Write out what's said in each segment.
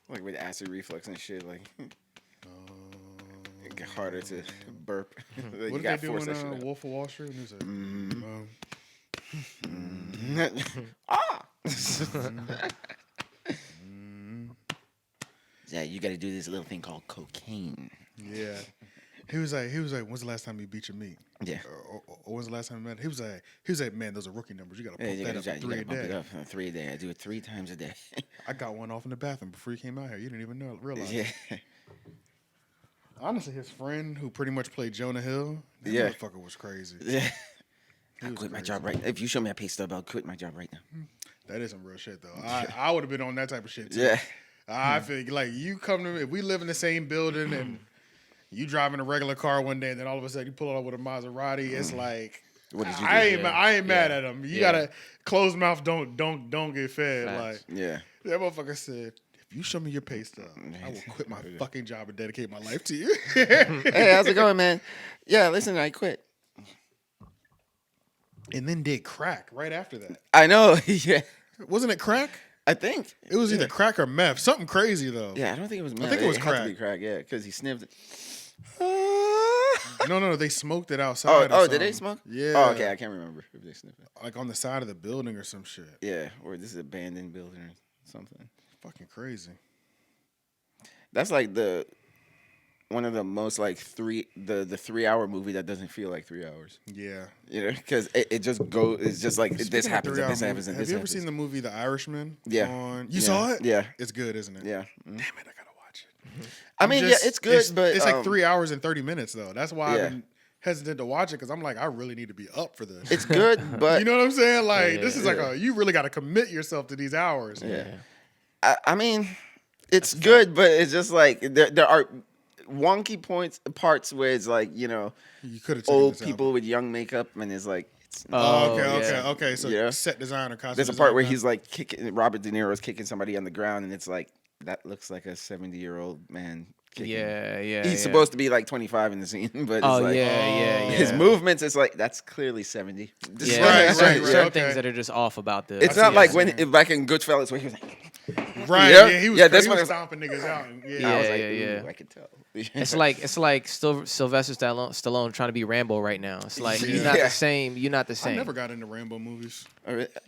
Like with acid reflux and shit, like it get harder to burp. You What did gotta they do force in that shit out. Wolf of Wall Street? And he said, Ah! Yeah, you got to do this little thing called cocaine. yeah. He was like, when's the last time you beat your meat? Yeah. Or when's the last time you met? He was like, man, those are rookie numbers. You got to pump that up to 3 a Bump it day. up 3 a day. I do it 3 times a day. I got one off in the bathroom before he came out here. You didn't even realize. Yeah. Honestly, his friend who pretty much played Jonah Hill, that motherfucker was crazy. Yeah. I'll quit my job right now. If you show me a pay stub, I'll quit my job right now. That is some real shit, though. I would have been on that type of shit, too. Yeah. I feel like you come to me, if we live in the same building and you driving a regular car one day and then all of a sudden you pull up with a Maserati, it's like, What did you do? I ain't mad at him. You gotta close mouth, don't get fed. Facts. Like Yeah. that motherfucker said, if you show me your pay stub, I will quit my fucking job and dedicate my life to you. Hey, how's it going, man? Yeah, listen, I quit. And then did crack right after that. I know. Yeah. Wasn't it crack? I think. It was either crack or meth. Something crazy though. Yeah, I don't think it was meth. I think it was had to crack. be crack, yeah, because he sniffed it. No, they smoked it outside. Oh, did they smoke? Yeah. Oh, okay, I can't remember if they sniffed it. Like on the side of the building or some shit. Yeah, or this is an abandoned building or something. Fucking crazy. That's like one of the most like the 3 hour movie that doesn't feel like 3 hours. Yeah. You know, because it just goes. It's just like this Speaking of happens, and 3 hour this happens, and movies, this Have you ever happens. seen the movie The Irishman? Yeah. You saw it? Yeah. It's good, isn't it? Yeah. Damn it, I gotta watch it. I mean, yeah, it's good, but it's like 3 hours and 30 minutes though. That's why Yeah. I've been hesitant to watch it because I'm like, I really need to be up for this. it's good, but You know what I'm saying? Like this is yeah. like you really got to commit yourself to these hours. yeah. I mean, it's good, but it's just like there are wonky parts where it's like You could have old people with young makeup, and it's like it's Oh, Okay. So Yeah. set designer, costume. there's a part where designer. he's like kicking Robert De Niro's kicking somebody on the ground, and it's like that looks like a 70-year-old man. Kicking. Yeah. He's supposed to be like 25 in the scene, but it's Oh like yeah. his movements. It's like that's clearly 70. Yeah, Right, certain, right, certain okay. things that are just off about the. It's I not see like what you're back in Goodfellas where he was like, Right. Yeah. Yeah, he was, Yeah, he this was one is- stomping niggas out. Yeah. I was like, yeah. ooh, I could tell. It's like Sylvester Stallone trying to be Rambo right now. It's like he's not Yeah. the same. You're not the I same. never got into Rambo movies.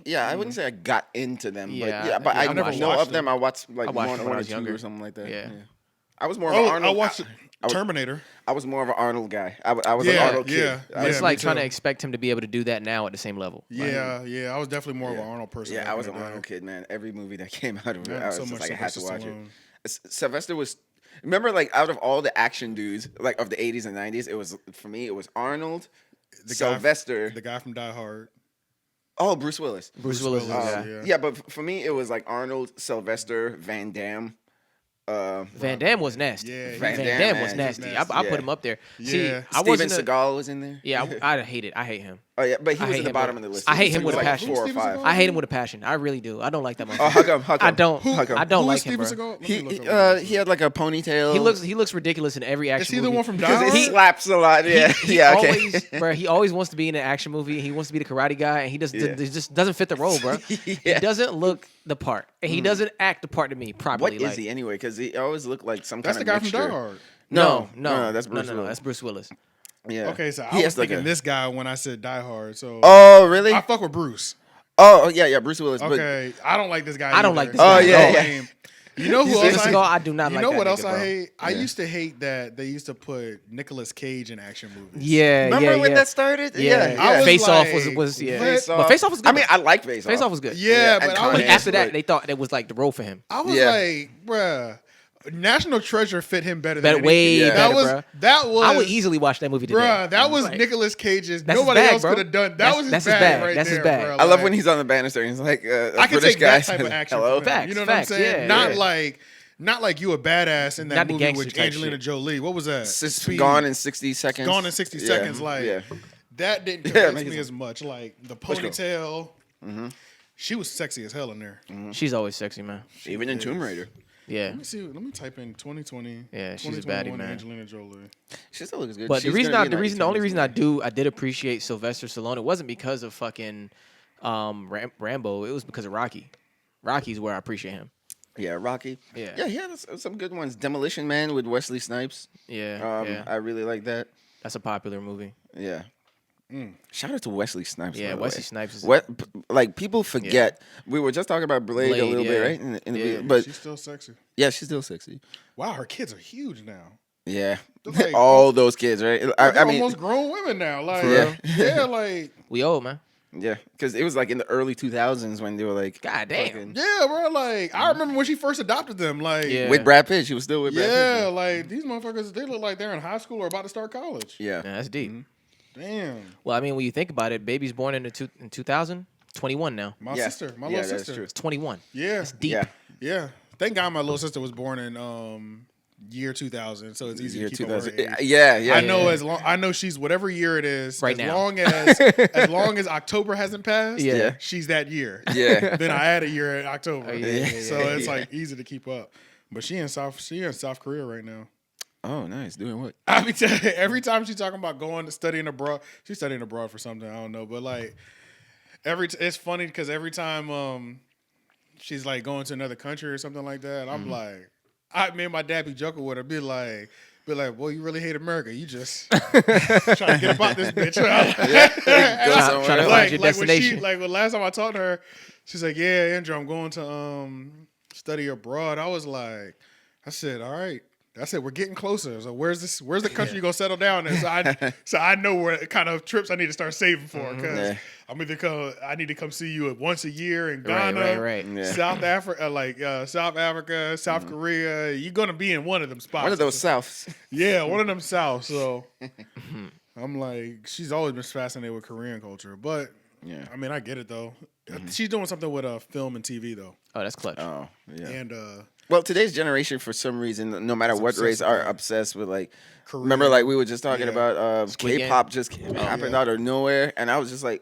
Yeah, I wouldn't say I got into them, Yeah, but yeah, I I never know watched of them. I watched like I watched one them when I or was two younger. or something like that. Yeah. I was more of an Oh, Arnold. I watched was- Terminator. I was more of an Arnold guy. I was an Yeah, Arnold kid. yeah. I was- It's me like trying too. to expect him to be able to do that now at the same level. Yeah. I was definitely more of an Arnold person. Yeah, back I was in an the day. Arnold kid, man. Every movie that came out of it, Yeah, I was so just much like, I had to Sylvester watch it. Stallone. Sylvester was. Remember, like out of all the action dudes, like of the 80s and 90s, it was for me. It was Arnold, Sylvester. The guy from Die Hard. Oh, Bruce Willis. Bruce Willis is Willis, yeah. Yeah, but for me, it was like Arnold, Sylvester, Van Damme. Van Damme was nasty. Yeah, Van Van Damme Damme, was man, nasty. he's I nasty. put Yeah. him up there. Yeah. See, I Steven wasn't. Seagal was in there. Yeah, I hate it. I hate him. Oh yeah, but he I was hate at the him bottom with- of the list. I hate He him was with a like passion. 4 or Steven 5. Seagal? I hate him with a passion. I really do. I don't like that Oh, motherfucker. how come? How come? I don't. How come? I don't Who like is him, Steven bro. Seagal? Let me look him up. He had like a ponytail. He looks ridiculous in every action Is he movie. the one from Die because Hard? he slaps a lot. Yeah, He yeah. Okay. always, bro. He always wants to be in an action movie. He wants to be the karate guy, and he just doesn't fit the role, bro. Yeah. He doesn't look the part, and he doesn't act the part to me What properly. is he anyway? Because he always looked like some That's the kind of guy from mixture. Die Hard. No, that's Bruce no, Willis. that's Bruce Willis. Yeah. Okay, so He I was has like thinking a- this guy when I said Die Hard. So Oh really? I fuck with Bruce. Oh yeah, Bruce Willis. Okay, I don't like this guy. I don't either. like this Oh, guy. yeah, at all. yeah. Lame. You know who Steven else? Seagal, I do not You like know that what nigga, else I bro. hate? I Yeah. used to hate that they used to put Nicolas Cage in action movies. Yeah, Remember yeah, when yeah. that started? Yeah, Yeah. I was Face Off like, was yeah. Face But Face Off was good. I mean, I like Face Off. Face Off was good. Yeah, but and I was, But Kanye. after that, but- they thought that was like the role for him. I was Yeah. like, bruh, National Treasure fit him better. Better, than way Yeah. better, that was bro. that was. I would easily watch that movie today. Bruh, that was Like, Nicolas Cage's. that's his Nobody bag, else bro. could have done. That That's- was his that's his bag, bag. right That's his there, bag. bro. I love Like, when he's on the banister and he's like, a I can British take guy that type of says, action. Hello. from him. Facts, You know what facts, I'm saying? yeah, not yeah. like you a badass in that Not the movie gangster with type Angelina shit. Jolie. What was that? Speed. Gone in 60 seconds. Gone in 60 Yeah. seconds. Like yeah. that didn't Yeah, convince make me it- as much. Like the Let's go. ponytail. She was sexy as hell in there. She's always sexy, man. Even in Tomb Raider. Yeah. Let me see. Let me type in 2020. Yeah, she's a 2021 baddie, man. Angelina Jolie. She still looks good. But She's the reason, gonna I, be in the only reason I Eternals. did appreciate Sylvester Stallone, it wasn't because of fucking Rambo. It was because of Rocky. Rocky's where I appreciate him. Yeah, Rocky. Yeah. Yeah, he had some good ones. Demolition Man with Wesley Snipes. Yeah. I really like that. That's a popular movie. Yeah. Shout out to Wesley Snipes. Yeah, by the Wesley way. Snipes is Like people forget. We were just talking about Blade a Blade, little yeah. bit, right? Yeah. But She's still sexy. yeah, she's still sexy. Wow, her kids are huge now. Yeah, They're like- all those kids, right? They're I mean, almost grown women now. Like, For real? yeah, like, we old, man. yeah, because it was like in the early 2000s when they were like, God damn. fucking- yeah, bro. Like, I remember when she first adopted them. Like, Yeah. with Brad Pitt. She was still with Brad yeah, Pitt. like these motherfuckers, they look like they're in high school or about to start college. Yeah, Yeah, that's deep. Damn, Well, I mean, when you think about it, baby's born in 2000, 21 now. my Yeah. sister, my Yeah, little that's sister. true. It's 21. Yeah, Deep. yeah. yeah. Thank God my little sister was born in year 2000, so it's easy Year to keep up with her 2000. age. Yeah. I know I know she's whatever year it is. Right as now. long as October hasn't passed, Yeah. she's that year. Yeah. Then I add a year in October. Oh, yeah. So it's Yeah. like easy to keep up. But she in South Korea right now. Oh, nice. Doing what? I mean, every time she's talking about going to studying abroad, she's studying abroad for something I don't know. But like it's funny because every time she's like going to another country or something like that, I'm like, me and my dad be joking with her, be like, boy, you really hate America. You just trying to get about this bitch. Go Trying somewhere to else. find your When destination. the last time I talked to her, she's like, yeah, Andrew, I'm going to study abroad. I said, all right. I said, we're getting closer. So where's the country you gonna settle down in? So I know what kind of trips I need to start saving for because Yeah. I need to come see you once a year in Right, Ghana, right. Yeah. South Africa, South Korea. You're gonna be in one of them spots. One of those Souths. Yeah, one of them South. So I'm like, she's always been fascinated with Korean culture, but Yeah. I mean, I get it though. She's doing something with film and TV though, Oh, that's clutch. Oh, yeah. and Well, today's generation, for some reason, no matter what race, obsessed are with obsessed with like. Korean. Remember, like we were just talking Yeah. about Squid Game? K-pop just happened out of nowhere, and I was just like,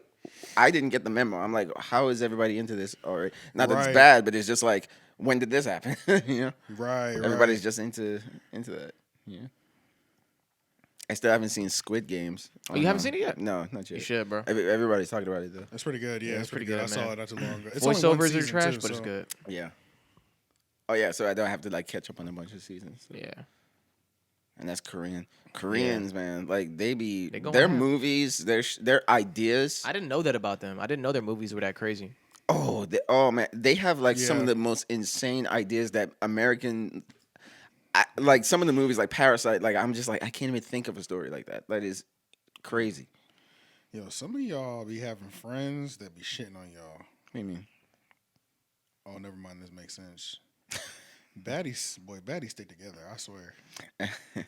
I didn't get the memo. I'm like, how is everybody into this? Or not that Right. it's bad, but it's just like, when did this happen? you know, right, everybody's just into that. Yeah. I still haven't seen Squid Games. Oh, you haven't seen it yet? No, not yet. You should, bro. Everybody's talking about it though. That's pretty good. Yeah, it's it's pretty pretty good. good, I saw man. it not too long ago. It's only one Voiceovers are season, trash, too, but it's so- good. Yeah. Oh yeah, so I don't have to like catch up on a bunch of seasons. So. Yeah. And that's Korean. Koreans, man, like they going their ham. movies, their ideas. I didn't know that about them. I didn't know their movies were that crazy. Oh man, they have like some of Yeah. the most insane ideas that like some of the movies like Parasite. Like I'm just like I can't even think of a story like that. That is crazy. Yo, some of y'all be having friends that be shitting on y'all. What do you mean? Oh, never mind. This makes sense. Baddies stick together. I swear,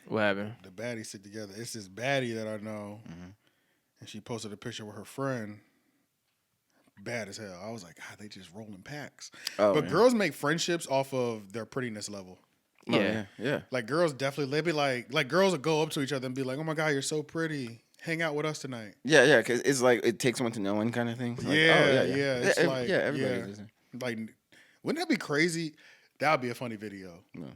What happened? the baddies stick together. It's this baddie that I know, Mm-hmm. and she posted a picture with her friend. Bad as hell. I was like, God, they just rolling packs. Oh, But yeah. girls make friendships off of their prettiness level. Oh, Yeah. yeah. Like girls definitely, they be like girls will go up to each other and be like, "Oh my God, you're so pretty. Hang out with us tonight." Yeah, because it's like it takes one to know one kind of thing. Like, Yeah, yeah, it's like- everybody yeah. does it. Like, wouldn't that be crazy? That would be a funny video. No.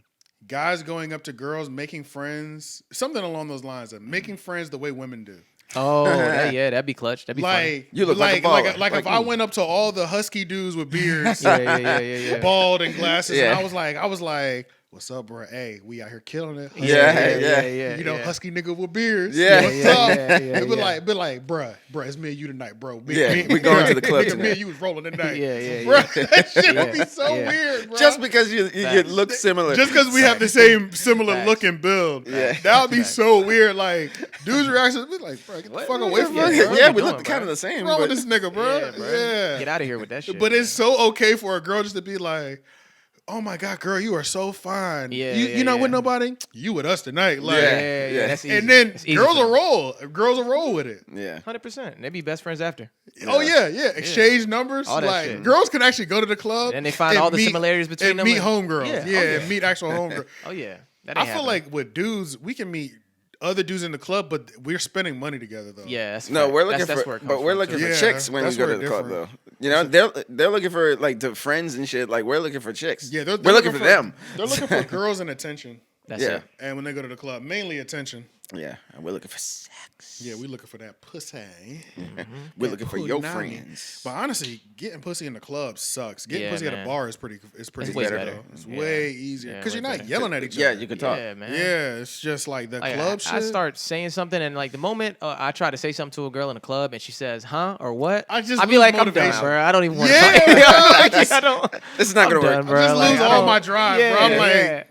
Guys going up to girls, making friends, something along those lines of making friends the way women do. Oh, yeah, that'd be clutch. That'd be funny. Like, You look like a baller, like if like I me. went up to all the husky dudes with beards, Yeah. bald and glasses, Yeah. and I was like, "What's up, bro? Hey, we out here killing it. Yeah. You know, husky nigga with beards. Yeah. What's Yeah, up? yeah, It be yeah. like, bruh, it's me and you tonight, bro. Yeah, we going to the club Me tonight. and you was rolling tonight. Yeah. Bruh, that shit would be Yeah, so yeah. weird, bro. Just because you Facts. look similar. Just because we have the same similar Facts. look and build. Yeah. That would be so weird. Like, dudes' reactions would be like, bro, get the What? fuck What away the from fuck? me, yeah, bro. yeah, you we doing, look bro? kind of the same. What's wrong with but- this nigga, bro? Yeah, bro. Yeah. Get out of here with that shit. But it's so okay for a girl just to be like, "Oh my God, girl, you are so fine. Yeah, you not yeah. with nobody. You with us tonight." Like, yeah. That's easy. and then That's easy girls for will them. roll. Girls will roll with it. Yeah. 100%. They be best friends after. Oh yeah. Exchange numbers. All that Like shit. girls can actually go to the club And they find all the meet- similarities between and them meet and- homegirls. Yeah. Yeah, Oh, yeah. and meet actual homegirls. Oh, yeah. That I ain't feel happening. like with dudes, we can meet other dudes in the club, but we're spending money together though. Yeah, that's No, fact. we're looking That's for, where it comes but we're from, looking too. for Yeah, chicks when we that's go to where the it club, though. different. You know, they're looking for like the friends and shit. Like we're looking for chicks. Yeah, we're looking for them. They're looking for girls and attention. That's Yeah. it. And when they go to the club, mainly attention. Yeah, and we're looking for sex. Yeah, we looking for that pussy. We're looking for your Punani. friends. But honestly, getting pussy in the club sucks. Getting Yeah, pussy at a man. bar is pretty way better. better. It's Yeah. way easier Yeah, because way you're not better. yelling at each Yeah, other. you can talk. Yeah, man. Yeah, it's just like the Like, club shit. I start saying something, and like the moment I try to say something to a girl in a club, and she says, "Huh?" or "What," I just I'd be lose like, "I'm done, motivation. bro. I don't even want to Yeah, talk." bro, I Like, just- I don't. This is not I'm gonna work. done, bro. just Like, lose I all don't- my drive, bro. I'm like, yeah.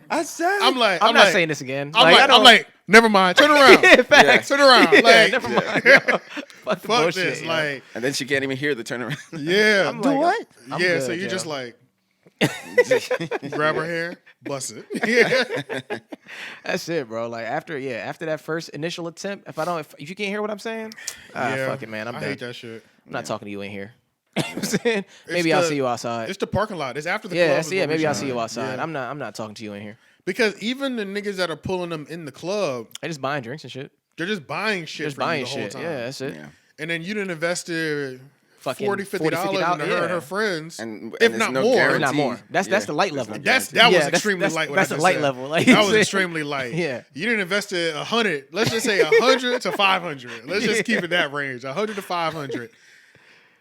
I'm like, I'm not saying this again. I'm like, never mind. Turn around. Yeah, facts. Turn around. Yeah, Like, never mind. Fuck the fuck bullshit, this. yo. Like, And then she can't even hear the turnaround. yeah. I'm like, what? I'm yeah, good, so you yo. just like grab her hair, bust it. Yeah. That's it, bro. Like after that first initial attempt, if you can't hear what I'm saying, Yeah. fuck it, man. I'm I done. hate that shit. I'm not talking to you in here. You know what I'm saying? Maybe I'll see you outside. It's the parking lot. It's after the Yeah, club. that's, is yeah. what we Maybe I'll should see you do. outside. Yeah. I'm not talking to you in here. Because even the niggas that are pulling them in the club, I just buying drinks and shit. they're just buying shit Just for you buying the whole shit. time. Yeah, that's it. Yeah. And then you didn't invested Fucking $40, $50 into her and yeah. her friends, And if there's not no more. If guarantee. not more. That's Yeah. the light level. no That Yeah, was that's- extremely that's- light. what that's I the just light said. level. Like, that you was said. extremely light. Yeah. You didn't invest it 100. Let's just say 100 to 500. Let's just keep it that range. 100 to 500.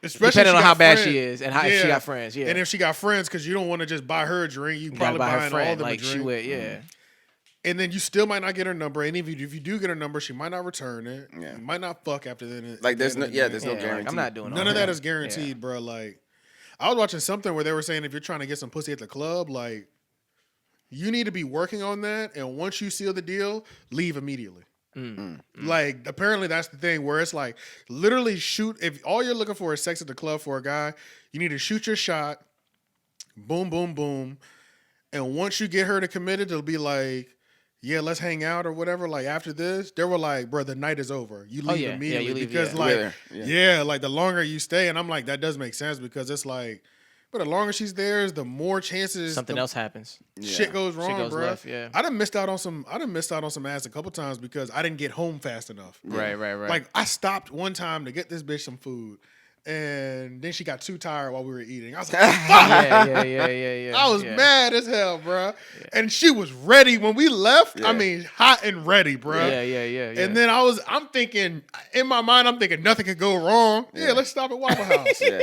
Especially if Depending she on got how bad friends. she is and how if she got friends. Yeah. And if she got friends, because you don't want to just buy her a drink, you You probably gotta buy her buying all friend. of them Like a she drink. would. Yeah. And then you still might not get her number. And if you do get her number, she might not return it. Yeah. You might not fuck after then. Like there's no, yeah, there's no Yeah, like, guarantee. I'm not doing None all of that is Yeah. guaranteed, bro. Like, I was watching something where they were saying if you're trying to get some pussy at the club, like, you need to be working on that. And once you seal the deal, leave immediately. Like, apparently that's the thing where it's like, literally shoot. If all you're looking for is sex at the club for a guy, you need to shoot your shot. Boom, boom, boom. And once you get her to commit it, it'll be like, yeah, let's hang out or whatever. Like after this, they were like, bro, the night is over. You leave yeah. Yeah, immediately you leave, because yeah. like, Yeah. like the longer you stay, and I'm like, that does make sense because it's like, but the longer she's there, the more chances Something else happens. shit goes wrong, goes bro. left, yeah. I done missed out on some ass a couple times because I didn't get home fast enough. Right. Like I stopped one time to get this bitch some food, and then she got too tired while we were eating. I was like, fuck. yeah. I was mad as hell, bro. And she was ready when we left. Yeah. I mean, hot and ready, bro. Yeah. And then I'm thinking, in my mind, I'm thinking nothing could go wrong. Yeah, let's stop at Waffle House. Yeah.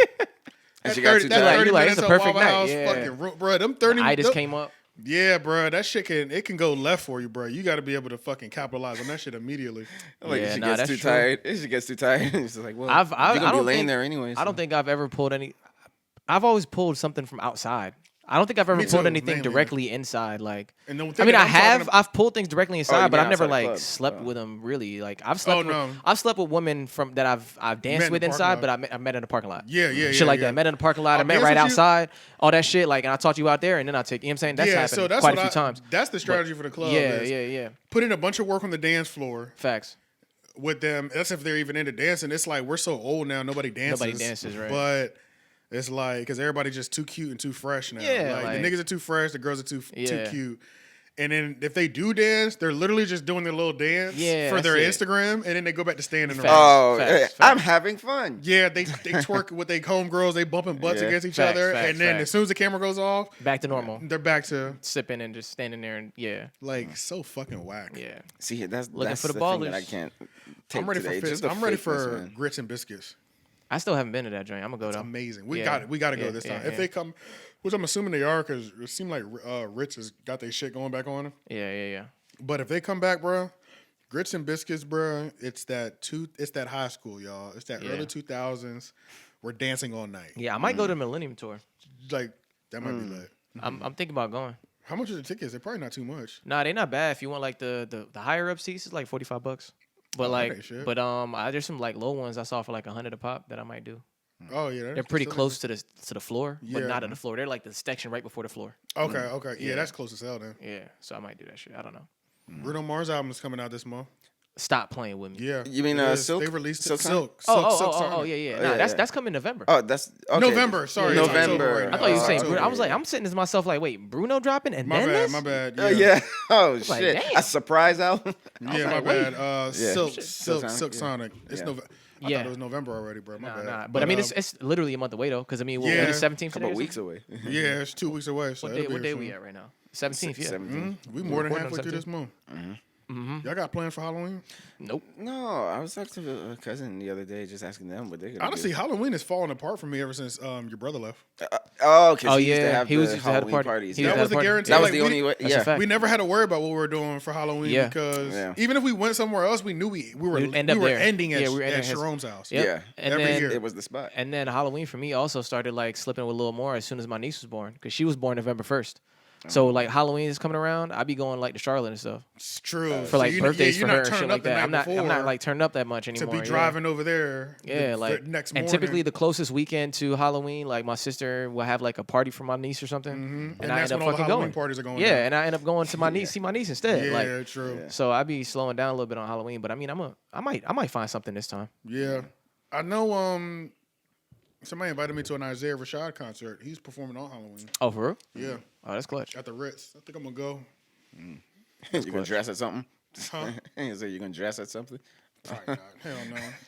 And she got too That's You're like, 30 you're like, minutes it's a at perfect Waffle night, House, yeah. fucking, bro. Them 30 I just them- came up. Yeah, bro. That shit it can go left for you, bro. You got to be able to fucking capitalize on that shit immediately. Like Yeah, if she nah, gets that's too true. tired. If she gets too tired, it's just like, well, I you're gonna don't be laying think- there anyway. I don't think I've ever pulled any. I've always pulled something from outside. I don't think I've ever Me pulled too, anything mainly. directly inside. Like, And the I thing mean, that I I'm talking have. about- I've pulled things directly inside, you but mean I've never outside like clubs? slept Oh. with them. Really, like I've slept. no. I've slept with women that I've danced in with the parking inside, lot. but I met in the parking lot. Yeah, Shit like yeah. that. Met in the parking lot. I I'll met dance right with you. outside. All that shit. Like, and I taught you out there, and then I take. You know what I'm saying? That's happened so that's quite what a few times. That's the strategy for the club. Yeah, is yeah. Put in a bunch of work on the dance floor Facts. with them. That's if they're even into dancing. It's like we're so old now, nobody dances. Nobody dances, right. But it's like because everybody's just too cute and too fresh now. Yeah, like, the like- niggas are too fresh, the girls are too Yeah. cute. And then if they do dance, they're literally just doing their little dance Yeah, for their that's it. Instagram, and then they go back to staying in the Facts. room. Oh, Facts, hey, facts. I'm having fun. Yeah, they twerk with their homegirls, they bumping butts Yeah. against each Facts, other, facts, and then facts. as soon as the camera goes off, Back to normal. they're back to Sipping and just standing there and like so fucking whack. yeah. See, that's Looking that's for the thing that ballers. I can't take I'm ready today. for Just the I'm ready fakeness, for man. grits and biscuits. I still haven't been to that joint. I'm gonna go though. Amazing. We Yeah. got to go Yeah, this yeah, time. If yeah. they come, which I'm assuming they are, because it seemed like Rich has got their shit going back on him. Yeah. But if they come back, bro, grits and biscuits, bro, it's that high school, y'all. It's that Yeah. early 2000s. We're dancing all night. Yeah, I might go to the Millennium tour. Like that might be lit. I'm thinking about going. How much are the tickets? They're probably not too much. Nah, they not bad. If you want like the higher up seats, it's like $45. But Oh, that like, ain't shit. there's some like low ones I saw for like $100 a pop that I might do. Oh yeah, They're pretty still- close to the floor, but Yeah. not at the floor. They're like the section right before the floor. Okay. Yeah, that's close as hell then. Yeah, so I might do that shit. I don't know. Bruno Mars album is coming out this month. Stop playing with me. Yeah. You mean, it is. Silk? They released Silk it. Sonic? Silk Yeah. Oh, Nah, yeah, that's yeah. that's coming November. Oh, that's okay. November. Sorry, it's November. October right I now. thought you were saying October. Bruno. I was like, I'm sitting to myself like, wait, Bruno dropping and My then bad. this? My bad. Yeah. Oh like, shit. damn. A surprise album. Yeah, was my like, wait. bad. Yeah. Silk Silk Sonic. Sonic, It's yeah. November. I Yeah. thought it was November already, bro. My bad. Nah. But I mean, it's literally a month away though, because I mean, Yeah. what is 17th A today? couple or weeks something? away. Yeah, it's 2 weeks away. So What it'll day? be What day here we soon. at right now? 17th. Yeah. 17. We more than Recording on halfway through 17th. this month. Y'all got plans for Halloween? Nope. No, I was talking to a cousin the other day, just asking them what they're gonna Honestly, do. Halloween is falling apart for me ever since your brother left. Because he used to have he the used to have the Halloween party. parties. He used That to was have the party. guarantee. That was Like, the only way. That's a Yeah, fact. We never had to worry about what we were doing for Halloween Yeah. because Yeah. even if we went somewhere else, we knew we were We'd end up there. ending at, Yeah, we were ending at at his- Sharome's house. Yep. Yeah. And Every then year. it was the spot. and then Halloween for me also started like slipping with a little more as soon as my niece was born because she was born November 1st. So like Halloween is coming around, I be going like to Charlotte and stuff It's true. for like So birthdays you're for her not and shit turning like up the that. night I'm not before like turning up that much to anymore. be driving over there. Yeah, the like next and morning. typically the closest weekend to Halloween, like my sister will have like a party for my niece or something, and I that's end when up all the fucking Halloween going. parties are going. Yeah, down. and I end up going to my niece, see my niece instead. Yeah, Like, true. so I be slowing down a little bit on Halloween, but I mean, I might find something this time. Yeah, I know. Somebody invited me to an Isaiah Rashad concert. He's performing on Halloween. Oh, for real? Yeah, Oh, that's clutch. at the Ritz. I think I'm gonna go. You gonna dress at something? Huh? So you gonna dress at something? Probably not. Hell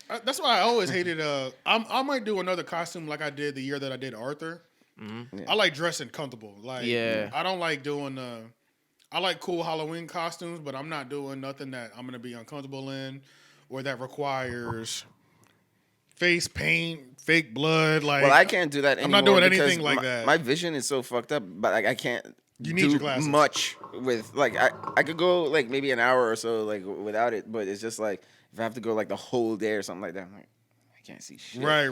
no. That's why I always hated. I might do another costume like I did the year that I did Arthur. I like dressing comfortable. Like, Yeah. I don't like doing. I like cool Halloween costumes, but I'm not doing nothing that I'm gonna be uncomfortable in, or that requires face paint, fake blood. Like, Well, I can't do that I'm anymore. not doing because anything like that. My vision is so fucked up, but like I can't You need do your glasses. much with like I could go like maybe an hour or so like without it, but it's just like if I have to go like the whole day or something like that, I'm like I can't see shit. Right.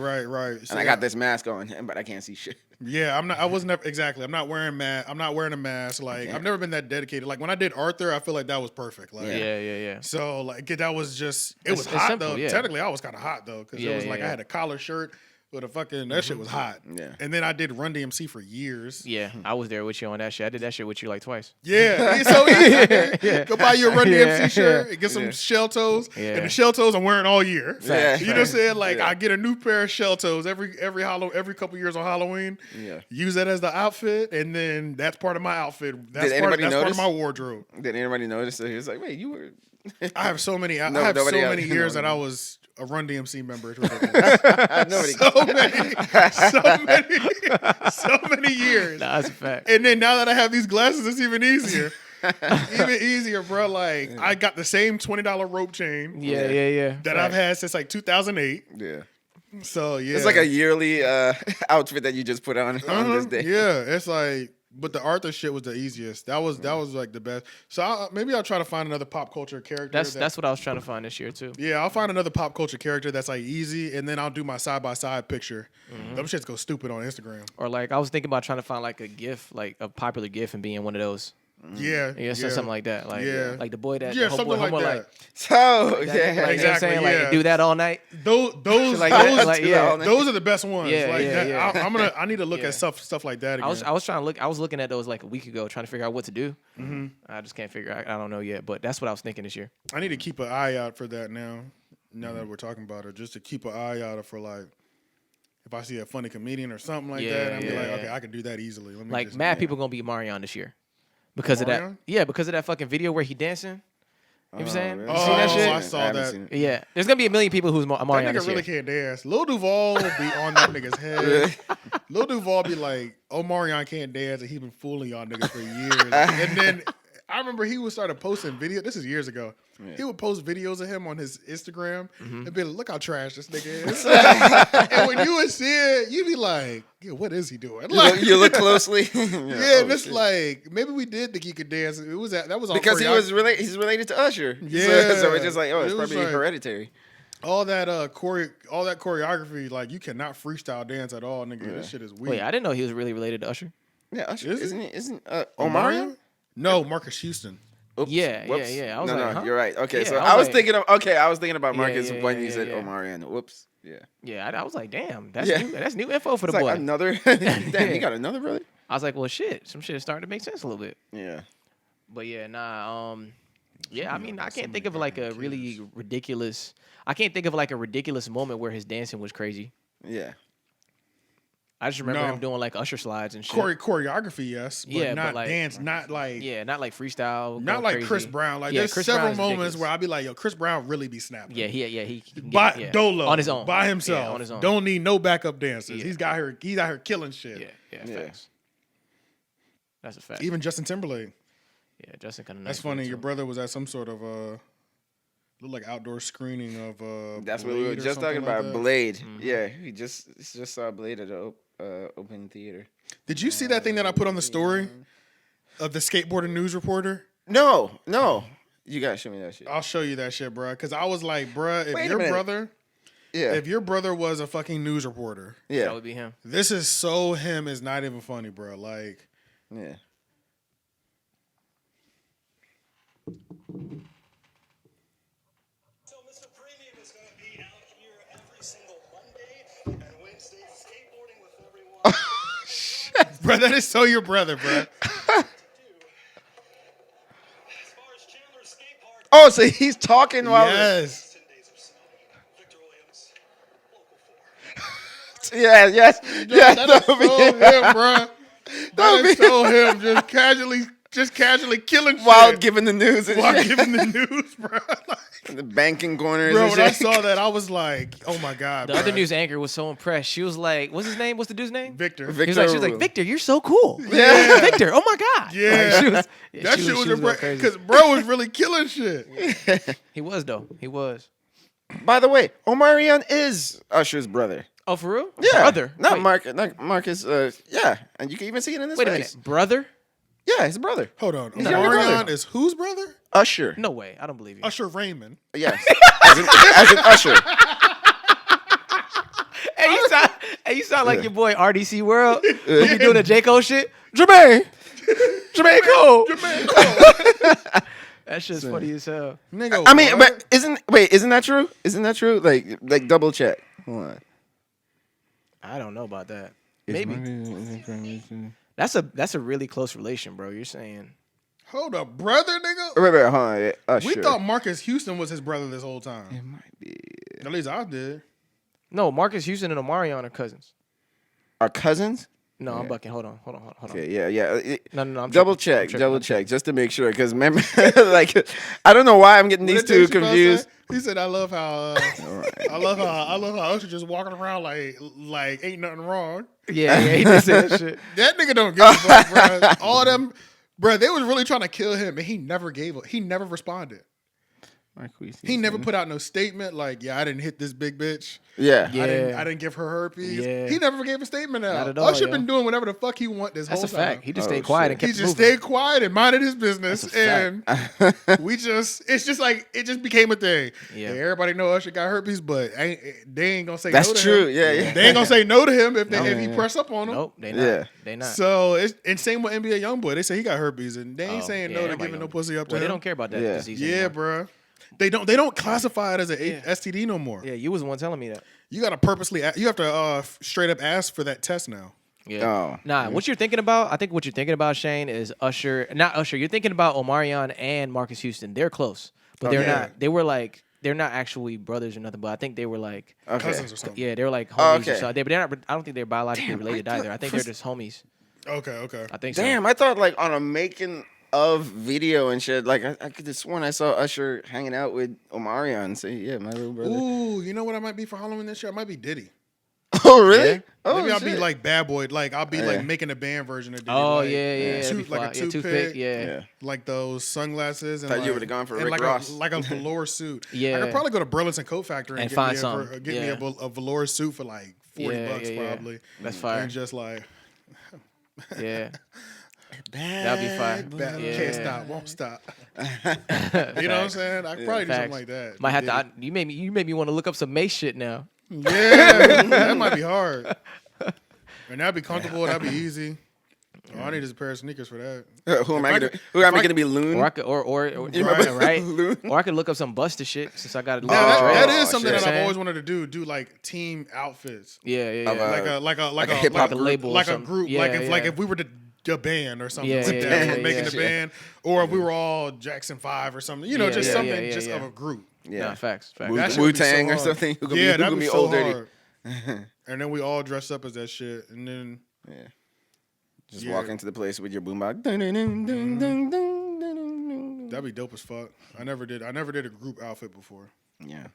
So, And I got this mask on, but I can't see shit. Yeah, I'm not. I was never exactly. I'm not wearing I'm not wearing a mask. Like, I've never been that dedicated. Like when I did Arthur, I feel like that was perfect. Like, Yeah. So like that was just. It was It's hot simple, though. yeah. Technically, I was kind of hot though because it was like I had a collar shirt with a fucking that shit was hot. Yeah. And then I did Run DMC for years. Yeah, I was there with you on that shit. I did that shit with you like twice. Yeah, it's so easy. Go buy you a Run Yeah. DMC shirt and get some shell toes. Yeah. And the shell toes I'm wearing all year. Facts. You know what I'm saying? Like Yeah. I get a new pair of shell toes every couple years on Halloween. Yeah. Use that as the outfit, and then that's part of my outfit. That's Did part anybody of notice? my wardrobe. Did anybody notice that he was like, wait, you were? I have so many. I No, have so nobody else- many years no. that I was a Run DMC member. It's ridiculous. Nobody. so many years. Nah, that's a fact. And then now that I have these glasses, it's even easier. Even easier, bro. Like I got the same $20 rope chain Yeah. that I've had since like 2008. Yeah. So yeah, It's like a yearly outfit that you just put on this day. Yeah, it's like, but the Arthur shit was the easiest. That was like the best. So maybe I'll try to find another pop culture character. That's what I was trying to find this year too. Yeah, I'll find another pop culture character that's like easy, and then I'll do my side by side picture. Them shits go stupid on Instagram. Or like I was thinking about trying to find like a GIF, like a popular GIF, and being one of those. Yeah, Yeah, so something like that. Like like the boy that yeah, the something homeboy, like that. like, So like, yeah. you know what I'm Exactly, saying? yeah. Like do that all night. Those Like that, those, like, yeah. those are the best ones. Yeah, like yeah, that, yeah. I need to look Yeah. at stuff like that again. I was trying to look. I was looking at those like a week ago, trying to figure out what to do. I just can't figure. I don't know yet, but that's what I was thinking this year. I need to keep an eye out for that now. Now that we're talking about it, just to keep an eye out for like. If I see a funny comedian or something like that, I'll be like, okay, I can do that easily. Let me Like just, mad people gonna be Marion this year because of that. Marion? Yeah, because of that fucking video where he dancing. You know what I'm saying? really? You see that Oh, shit? I saw haven't that. seen it. Yeah, there's gonna be a million people who's That Marion nigga this year. really can't dance. Lil Duval will be on that nigga's head. Lil Duval be like, Omarion can't dance, and he been fooling y'all niggas for years. And then I remember he would start posting videos. This is years ago. He would post videos of him on his Instagram and be like, look how trash this nigga is. And when you would see it, you'd be like, yeah, what is he doing? Like, You look closely. yeah, and it's like, maybe we did think he could dance. It was that was all because choreography. he's related to Usher. Yeah. So it's just like, oh, it's It was probably like- hereditary. all that choreography, like you cannot freestyle dance at all, nigga. This shit is weird. Wait, I didn't know he was really related to Usher. Yeah, Usher. Is it? Isn't Omarion? No, Marcus Houston. Oops, Yeah, whoops. yeah. I was no, like, no, huh? you're right. Okay, Yeah, so I was like- I was thinking about Marcus yeah, when yeah, you said yeah. Omarion. Whoops. Yeah. Yeah, I was like, damn, that's Yeah. new. That's new info for the It's boy. like another. Damn, he got another brother. I was like, well, shit, some shit is starting to make sense a little bit. Yeah. But yeah, yeah. I mean, I can't think of like a really ridiculous. I can't think of like a ridiculous moment where his dancing was crazy. Yeah. I just remember No. him doing like Usher slides and shit. Choreography, yes, but Yeah, but not like- dance, not like Yeah, not like freestyle. not going like crazy. Chris Brown. Like Yeah, there's Chris several Brown's moments ridiculous. where I'll be like, yo, Chris Brown really be snapping. Yeah, he can By get, yeah. Dolo on his own, by himself. Yeah, on his own. Don't need no backup dancers. Yeah. He's out here killing shit. Yeah, Yeah. facts. That's a fact. Even Justin Timberlake. Yeah, Justin kind of. That's funny. Your brother was at some sort of looked like outdoor screening of That's what Blade we were or just something talking like about. that. Blade. Yeah, we just saw Blade at the open theater. Did you see that thing that I put on the story of the skateboarder news reporter? No. You gotta show me that shit. I'll show you that shit, bro. Because I was like, bro, Wait a minute. if your brother was a fucking news reporter, that would be him. this is so him. It's not even funny, bro. Like, yeah. So Mr. Premium is going to be out here every single Monday and Wednesday skateboarding with everyone. bro, that is so your brother, bro. As far as Chandler's skate park, Oh, so he's talking while. Yes. 10 days of snow. Victor Williams, local 4. Yes. That is so him, bro. That is so him. Just casually killing shit While giving the news and while shit. giving the news, bro. Like, In the banking corners. bro, and when I shit. saw that, I was like, oh my god, The bro. other news anchor was so impressed. She was like, "What's his name? What's the dude's name?" Victor. She was like, "Victor, you're so cool." Yeah. Victor. Oh my god. Yeah. Like, that shit was going impressive crazy. because bro was really killing shit. He was though. He was. By the way, Omarion is Usher's brother. Oh, for real? Yeah, Brother. not Wait, Marcus. Yeah, and you can even see it in his Wait a face. minute. Brother? Yeah, his brother. Hold on. He's younger Omarion brother. is whose brother? Usher. No way. I don't believe you. Usher Raymond. Yes, as in Usher. Hey, you sound like your boy RDC World. Who be doing the J. Cole shit? Jermaine Cole. That shit's funny as hell. Nigga, I mean, what? but isn't that true? Isn't that true? Like double check. Hold on. I don't know about that. Maybe. That's a really close relation, bro. You're saying. Hold up, brother, nigga. Wait, hold on. Yeah, We Usher. thought Marcus Houston was his brother this whole it time. might be At least I did. No, Marcus Houston and Omarion are cousins. our cousins. No, I'm bucking. Hold on. Okay, yeah. No, I'm Double tripping. check, just to make sure. Because remember, like, I don't know why I'm getting these What did two Dave Chappelle confused. say? He said, "I love how I love how Usher just walking around like ain't nothing wrong." Yeah, he did say that shit. That nigga don't give a fuck, bro. All them, bro. They was really trying to kill him, and he never responded. He never put out no statement like, "Yeah, I didn't hit this big bitch. Yeah. Yeah. I didn't give her herpes." Yeah. He never gave a statement out. Not at all, Usher yo. been doing whatever the fuck he want this That's whole a fact. time. He just Oh, stayed quiet shit. and kept He just moving. stayed quiet and minded his business, That's a and it's just like it just became a thing. Yeah. Yeah, everybody know Usher got herpes, but they ain't gonna say That's no to true. him. Yeah. They ain't gonna say no to him if No. if he press up on him. Nope, they not. Yeah. They not. So and same with NBA YoungBoy. They say he got herpes, and they ain't Oh, saying yeah, no to everybody giving no know. pussy up to Well, they him. don't care about that Yeah. disease Yeah, anymore. bro. They don't classify it as a Yeah. STD no more. Yeah, you was the one telling me that. You gotta you have to straight up ask for that test now. Yeah. Oh. Nah, what you're thinking about, I think what you're thinking about, Shane, is not Usher. You're thinking about Omarion and Marcus Houston. They're close, but they're Okay. not. They're not actually brothers or nothing. But I think they were like, Okay. Cousins or something. yeah, they were like homies Oh, or okay. something. But they're not. I don't think they're biologically Damn, related I thought either. I think they're just homies. Okay. I think so. Damn, I thought like on a making of video and shit. Like I could have sworn I saw Usher hanging out with Omarion. Say, yeah, my little brother. Ooh, you know what I might be for Halloween this year? I might be Diddy. Oh really? Yeah. Oh, Maybe I'll be shit. like Bad Boy. Like I'll be Yeah. like making a band version of Diddy. Oh like, yeah. that'd be like a fly. Yeah, toothpick. Yeah. Yeah. like those sunglasses. And Thought you like, would've gone for and Rick like Ross. like a velour suit. Yeah. I could probably go to Burlington Coat Factory And get find me something. get Yeah. me a velour suit for like $40 Yeah. probably. That's fire. And just like Yeah. Bad That'd be fire. bad, Yeah. can't stop, won't stop. You know what I'm saying? I could probably do something Facts. like that. Might have to. You made me want to look up some Mace shit now. Yeah, that might be hard. And that'd be comfortable. That'd be easy. All I need is a pair of sneakers for that. Who am If I I gonna? could- Who am I if I- gonna be? Loon? Or I could, or right. Or I could look up some Buster shit since I got to look Yeah, up that dreads. is something shit. that I've always wanted to do. Do like team outfits, Yeah. like a hip-hop Like a label or like a something. group. Yeah, like yeah. if we were the band or something Yeah, like yeah, that, yeah, we're making yeah. the band, or if we were all Jackson 5 or something. You know, Yeah, just yeah, something yeah, just yeah. of a group. Yeah. Nah, facts. That shit would be Wu Tang so or hard. something. Who gonna Yeah, be, that'd who gonna be be so Old Dirty? hard. And then we all dress up as that shit, and then Yeah. Just Yeah. walk into the place with your boombox. Dun, dun, dun, dun, dun, dun, dun, dun, dun. that'd be dope as fuck. I never did a group outfit before. Yeah.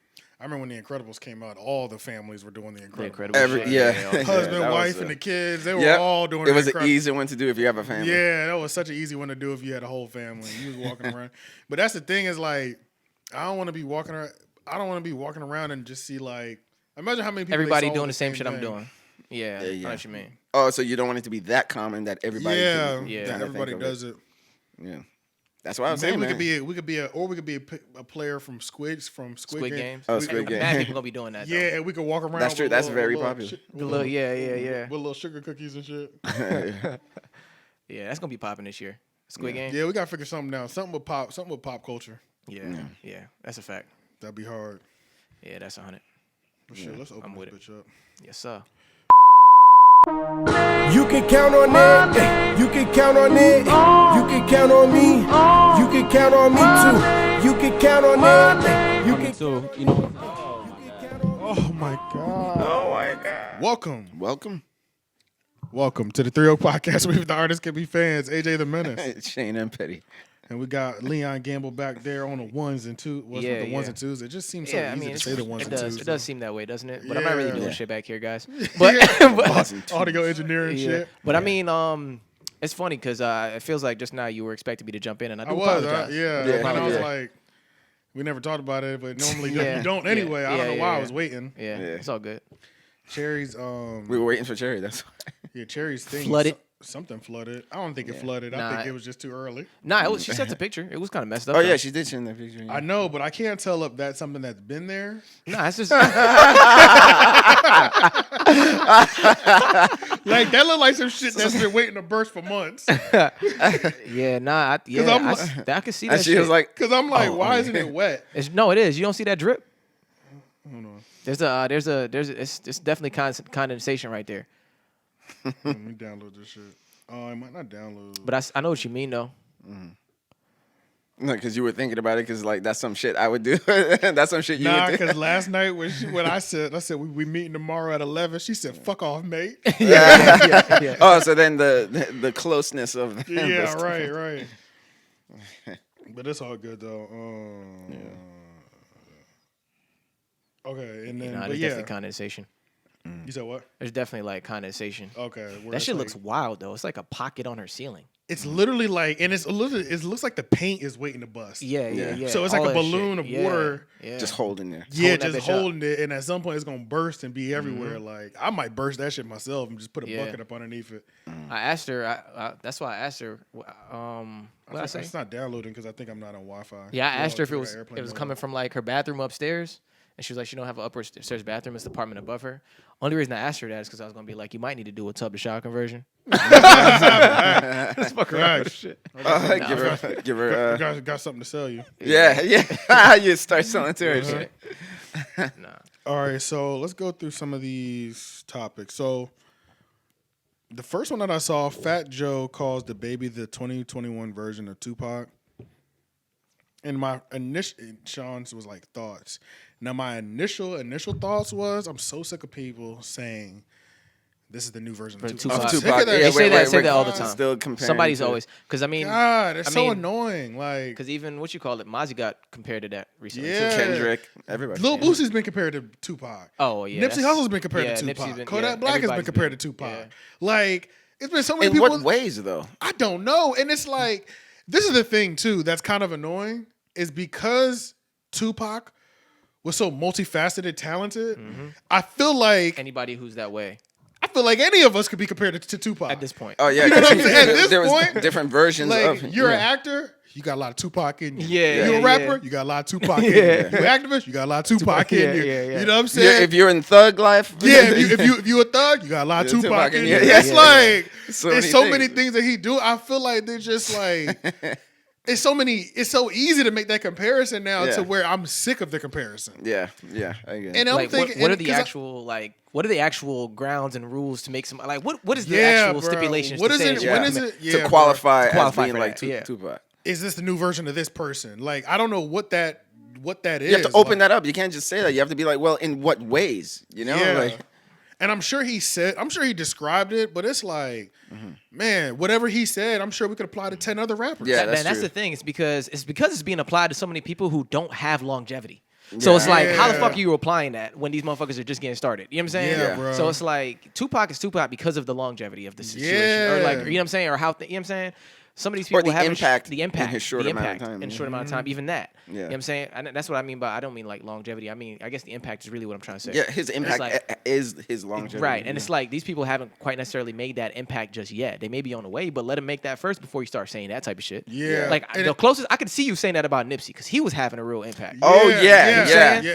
I remember when The Incredibles came out, all the families were doing The The Incredibles. Incredible. Husband, that wife, was, and the kids, they were Yep. all doing It was The an Incredibles. easy one to do if you have a family. Yeah, that was such an easy one to do if you had a whole family. You was walking around. But that's the thing is like, I don't want to be walking around. I don't want to be walking around and just see like, imagine how many people Everybody they saw doing with the same shit I'm thing. doing. Yeah, I know what you mean. Oh, so you don't want it to be that common that everybody Yeah, can Yeah. kinda think everybody of does it. Yeah. That's what I was Maybe saying, we man. could be a player from Squid Squid Game. Games. Oh, Squid Game. Mad people gonna be doing that. Though. Yeah, and we could walk around. That's true. with That's little- very little popular. shit- The little, yeah. With little sugar cookies and shit. Yeah, that's gonna be popping this year. Squid Game. Yeah, we gotta figure something out. Something with pop culture. Yeah, that's a fact. That'd be hard. Yeah, that's 100. But shit, let's open I'm with this bitch up. Yes, sir. You can count on it. You can count on it. You can count on me. You can count on me too. You can count on it. You can. So, you know, Oh my god. Welcome. Welcome to the 3-0 podcast with the artists can be fans. AJ the Menace. Shane and Petty. And we got Leon Gamble back there on the ones and twos. Yeah, The ones yeah. and twos. It just seems so Yeah, I easy mean, to say the ones it and does. twos. It does seem that way, doesn't it? But I'm not really Yeah. doing shit back here, guys. But, Audio engineering yeah. shit. But I mean, it's funny because it feels like just now you were expecting me to jump in, and I do I was, apologize. yeah. Yeah. And I was Yeah. like, we never talked about it, but normally Yeah. you don't Yeah. anyway. I don't know Yeah, why yeah, I was waiting. Yeah, Yeah. it's all good. Cherry's We were waiting for Cherry. That's why. Cherry's thing Flooded. Something flooded. I don't think it Yeah. flooded. I Nah, think it was just too early. Nah, she sent the picture. It was kind of messed up. Oh though. yeah, she did send that picture. I know, but I can't tell if that's something that's been there. Nah, it's just Like that looked like some shit that's been waiting to burst for months. yeah, nah, I can see that. And she shit. was like, Cause I'm like, Oh, why yeah. isn't it wet? No, it is. You don't see that drip? Hold on. It's definitely condensation right there. Let me download this shit. Oh, I might not download. But I know what you mean though. no, because you were thinking about it, because like that's some shit I would do. That's some shit you Nah, would do. because last night when I said we meeting tomorrow at 11, she said, "Fuck off, mate." yeah. Oh, so then the closeness of them. Yeah, was- right. But it's all good though. Okay, and then Nah, but there's yeah, definitely condensation. you said what? There's definitely like condensation. Okay, where That it's shit like- looks wild though. It's like a pocket on her ceiling. It's literally like, and it looks like the paint is waiting to bust. Yeah. So it's all like a that balloon shit. of Yeah, water. Yeah. Just holding there. Yeah, Hold that just bitch up. holding it, and at some point it's gonna burst and be everywhere. Like I might burst that shit myself and just put a Yeah. bucket up underneath it. I asked her. That's why I asked her. What I say? It's not downloading because I think I'm not on Wi-Fi. Yeah, I asked her if it Got was airplane mode coming on. from like her bathroom upstairs, and she was like, she don't have an upstairs bathroom. It's the apartment above her. Only reason I asked her that is because I was gonna be like, you might need to do a tub to shower conversion. Let's fuck around with Facts. shit. Give her. Got something to sell you. Yeah. You start selling to her. Uh-huh. Shit. Nah. All right, so let's go through some of these topics. So the first one that I saw, Fat Joe calls the baby the 2021 version of Tupac. And my initial, Sean's was like thoughts. Now my initial thoughts was, I'm so sick of people saying this is the new version of For Tupac. Tupac. I'm sick Tupac. of that Yeah, They say shit. that all the God. time. Still comparing. Somebody's to- always because I mean, God, it's I so mean- annoying. Like, because even what you call it, Mozzie got compared to that recently. too. Yeah. Kendrick. Everybody. Lil Boosie's been compared to Tupac. Oh yeah. Nipsey that's- Hussle's been compared yeah, to Nipsey's Tupac. been- Kodak yeah, Black has been everybody's compared been- to Tupac. yeah. Like, it's been so many In people. what ways though? I don't know. And it's like, this is the thing too that's kind of annoying, is because Tupac was so multifaceted, talented. I feel like Anybody who's that way any of us could be compared to Tupac at this point. Oh yeah. You know what I'm saying? At this there was point, different versions Like, of. you're an yeah. actor, you got a lot of Tupac in you. Yeah, You're a yeah, rapper, yeah. you got a lot of Tupac in you. Yeah. You're an activist, you got a lot of Tupac in you. yeah. You know what I'm Yeah, saying? if you're in thug life. Yeah, if you a thug, you got a lot of Yeah, Tupac in you. yeah, It's yeah, like So it's many so things. many things that he do. I feel like they're just like it's so easy to make that comparison now Yeah. to where I'm sick of the comparison. Yeah. I get it. And I'm Like, thinking, what are and- the 'cause I- actual what are the actual grounds and rules to make some like what is the Yeah, actual bro. stipulations? What to is say it- that you when have is to it- make- yeah, to bro. qualify, To qualify as being for like that, yeah. Tupac. is this the new version of this person? Like, I don't know what that is. You have to open Like, that up. You can't just say that. You have to be like, well, in what ways? You know? Yeah. Like, And I'm sure he described it, but it's like, man, whatever he said, I'm sure we could apply to 10 other rappers. Yeah. Man, that's true. the thing. It's because it's being applied to so many people who don't have longevity. So it's like, how the Yeah. fuck are you applying that when these motherfuckers are just getting started? You know what I'm saying? Yeah, bro. So it's like Tupac is Tupac because of the longevity of the situation, or Yeah. like, you know what I'm saying, or how you know what I'm saying. Some of these Or people the have impact the impact in his short the amount of impact time, in a yeah. short amount of time. Even that, you know Yeah. what I'm saying. And that's what I mean by I don't mean like longevity. I mean I guess the impact is really what I'm trying to say. Yeah, his It's impact like- is his longevity. Right, and yeah. it's like these people haven't quite necessarily made that impact just yet. They may be on the way, but let them make that first before you start saying that type of shit. Yeah. Like And the closest I could see you saying that about Nipsey because he was having a real impact. Oh, yeah.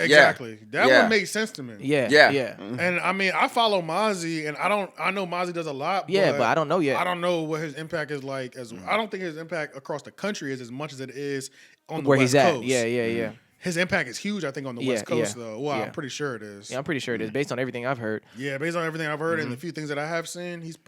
exactly. That Yeah. one makes sense to me. Yeah, Yeah. yeah. And I mean, I follow Mozzie, and I know Mozzie does a lot. Yeah, but I don't know yet. I don't know what his impact is like. I don't think his impact across the country is as much as it is on the Where West he's at. Coast. Yeah, yeah, yeah. His impact is huge, I think, on the Yeah, West Coast, yeah, though. Well, yeah. I'm pretty sure it is. Yeah, I'm pretty sure it is based on everything I've heard. Yeah, based on everything I've heard and the few things that I have seen, he's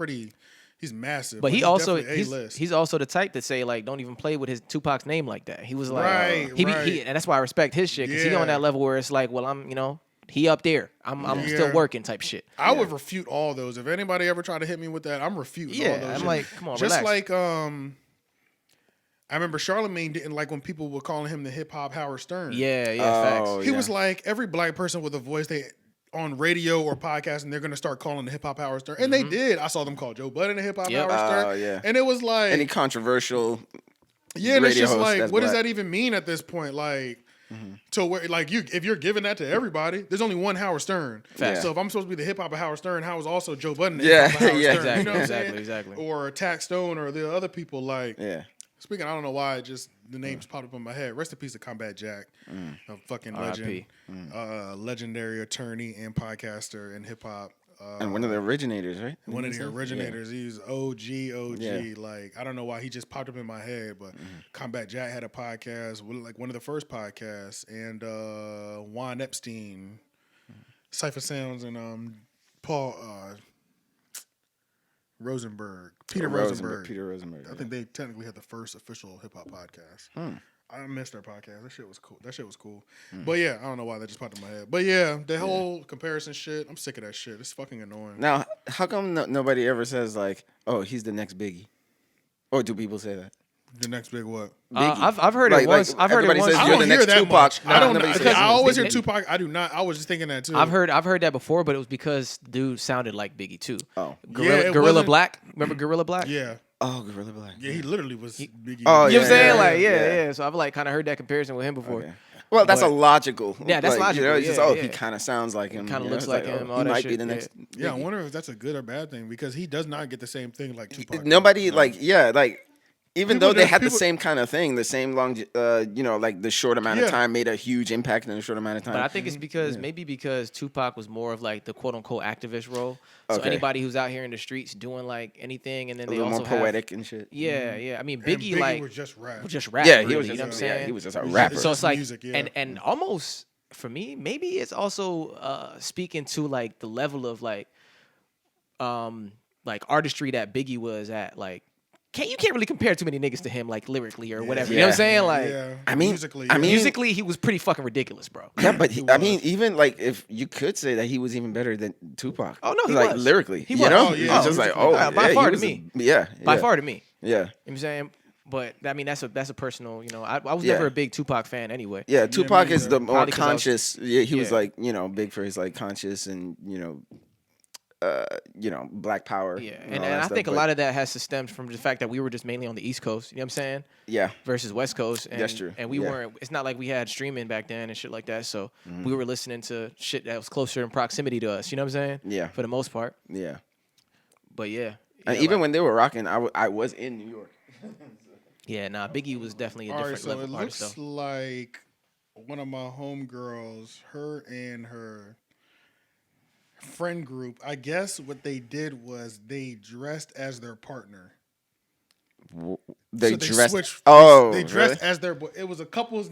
massive. But he he's also definitely A-list. he's also the type that say like don't even play with his Tupac's name like that. He was like Right, he and that's why I respect his shit because he Yeah. on that level where it's like, well, I'm he up there. I'm still Yeah. working type shit. I would refute all those. If anybody ever tried to hit me with that, I'm refuting all Yeah, those. I'm shit. like, come on, Just relax. like I remember Charlamagne didn't like when people were calling him the hip hop Howard Stern. Yeah, yeah, Oh, facts. He yeah. was like, every black person with a voice they on radio or podcast, and they're gonna start calling the hip hop Howard Stern. And they did. I saw them call Joe Budden the hip hop Yep. Howard Stern. Oh, yeah. And it was like Any controversial yeah, and it's radio just host like, that's what does black. that even mean at this point? Like, to where, like, if you're giving that to everybody, there's only one Howard Stern. Facts. So if I'm supposed to be the hip hop of Howard Stern, how is also Joe Budden the Yeah, hip hop of Howard yeah. Stern? You know what I'm Exactly, saying? exactly. Or Tax Stone or the other people. Like, Yeah. speaking, I don't know why, the names popped up in my head. Rest in peace to Combat Jack, a fucking legend, R.I.P. legendary attorney and podcaster in hip hop. And one of the originators, right? One of the originators. He's OG. Yeah. Like, I don't know why he just popped up in my head, but Combat Jack had a podcast, like one of the first podcasts, and Juan Epstein, Cypher Sounds, and Paul Rosenberg, Peter Rosenberg. Peter Rosenberg. I think they technically had the first official hip hop podcast. I missed their podcast. That shit was cool. But yeah, I don't know why that just popped in my head. But yeah, the whole comparison shit, I'm sick of that shit. It's fucking annoying. Now, how come nobody ever says like, "Oh, he's the next Biggie"? Or do people say that? The next big what? Biggie. I've heard it once. I've heard it everybody once. says I you're don't the hear next that Tupac. much. I don't know. Nobody says Because I you're the always hear next Tupac. I do not. I was just thinking that too. I've heard that before, but it was because dude sounded like Biggie too. Oh. it Gorilla wasn't- Black. Remember Gorilla Black? Yeah. Oh, Gorilla Black. Yeah, he literally was Biggie. Oh, You know what I'm saying? yeah, Like, yeah. yeah. So I've like kind of heard that comparison with him before. Okay. Well, that's But- a logical. Yeah, that's like, You know, logical, it's just, yeah, oh, yeah. he kind of sounds like him. Kinda you know, looks it's like him, all he that might be shit, the yeah. next. Yeah, I Biggie. wonder if that's a good or bad thing because he does not get the same thing like Tupac. Nobody like even People though they just- had the people- same kind of thing, the same long, like the short amount of Yeah. time made a huge impact in a short amount of time. But I think it's because maybe because Tupac was more of like the quote unquote activist role. So Okay. anybody who's out here in the streets doing like anything, and then a they little also more poetic and shit. Yeah, yeah. I mean, And Biggie like was just rap. just rap. Yeah, really, he was you just know what I'm saying? he was just a He's rapper. just- So it's like music, yeah. and almost for me, maybe it's also speaking to like the level of like artistry that Biggie was at. Like, you can't really compare too many niggas to him like lyrically or whatever. You know what I'm saying? Like yeah. I mean- musically, I yeah. mean- musically, he was pretty fucking ridiculous, bro. Yeah, but He I was. mean, even like if you could say that he was even better than Tupac. Oh, no, he like was. lyrically. He you was. know, Oh, yeah. it's just like oh, By yeah, far he to was me. By Far to me. Yeah, You know what I'm saying? But I mean, that's a personal. You know, I was Yeah. never a big Tupac fan anyway. yeah. Tupac me is either. the more Probably 'cause I was- conscious. Yeah, he was Yeah. like big for his like conscious and Black Power. Yeah, and and all that I stuff, think a but- lot of that has to stem from the fact that we were just mainly on the East Coast. You know what I'm saying? Yeah, Versus West Coast. And, That's true, And we yeah. weren't. It's not like we had streaming back then and shit like that. So Mm-hmm. we were listening to shit that was closer in proximity to us. You know what I'm saying? Yeah. For the most part. yeah. But yeah. And Yeah, even like- when they were rocking, I was in New York. Yeah, nah, Biggie was definitely a All right, different so level it artist looks though. like one of my homegirls, her and her friend group, I guess what they did was they dressed as their partner. They So dressed. switched. Oh, they dressed really? as their. It was a couple's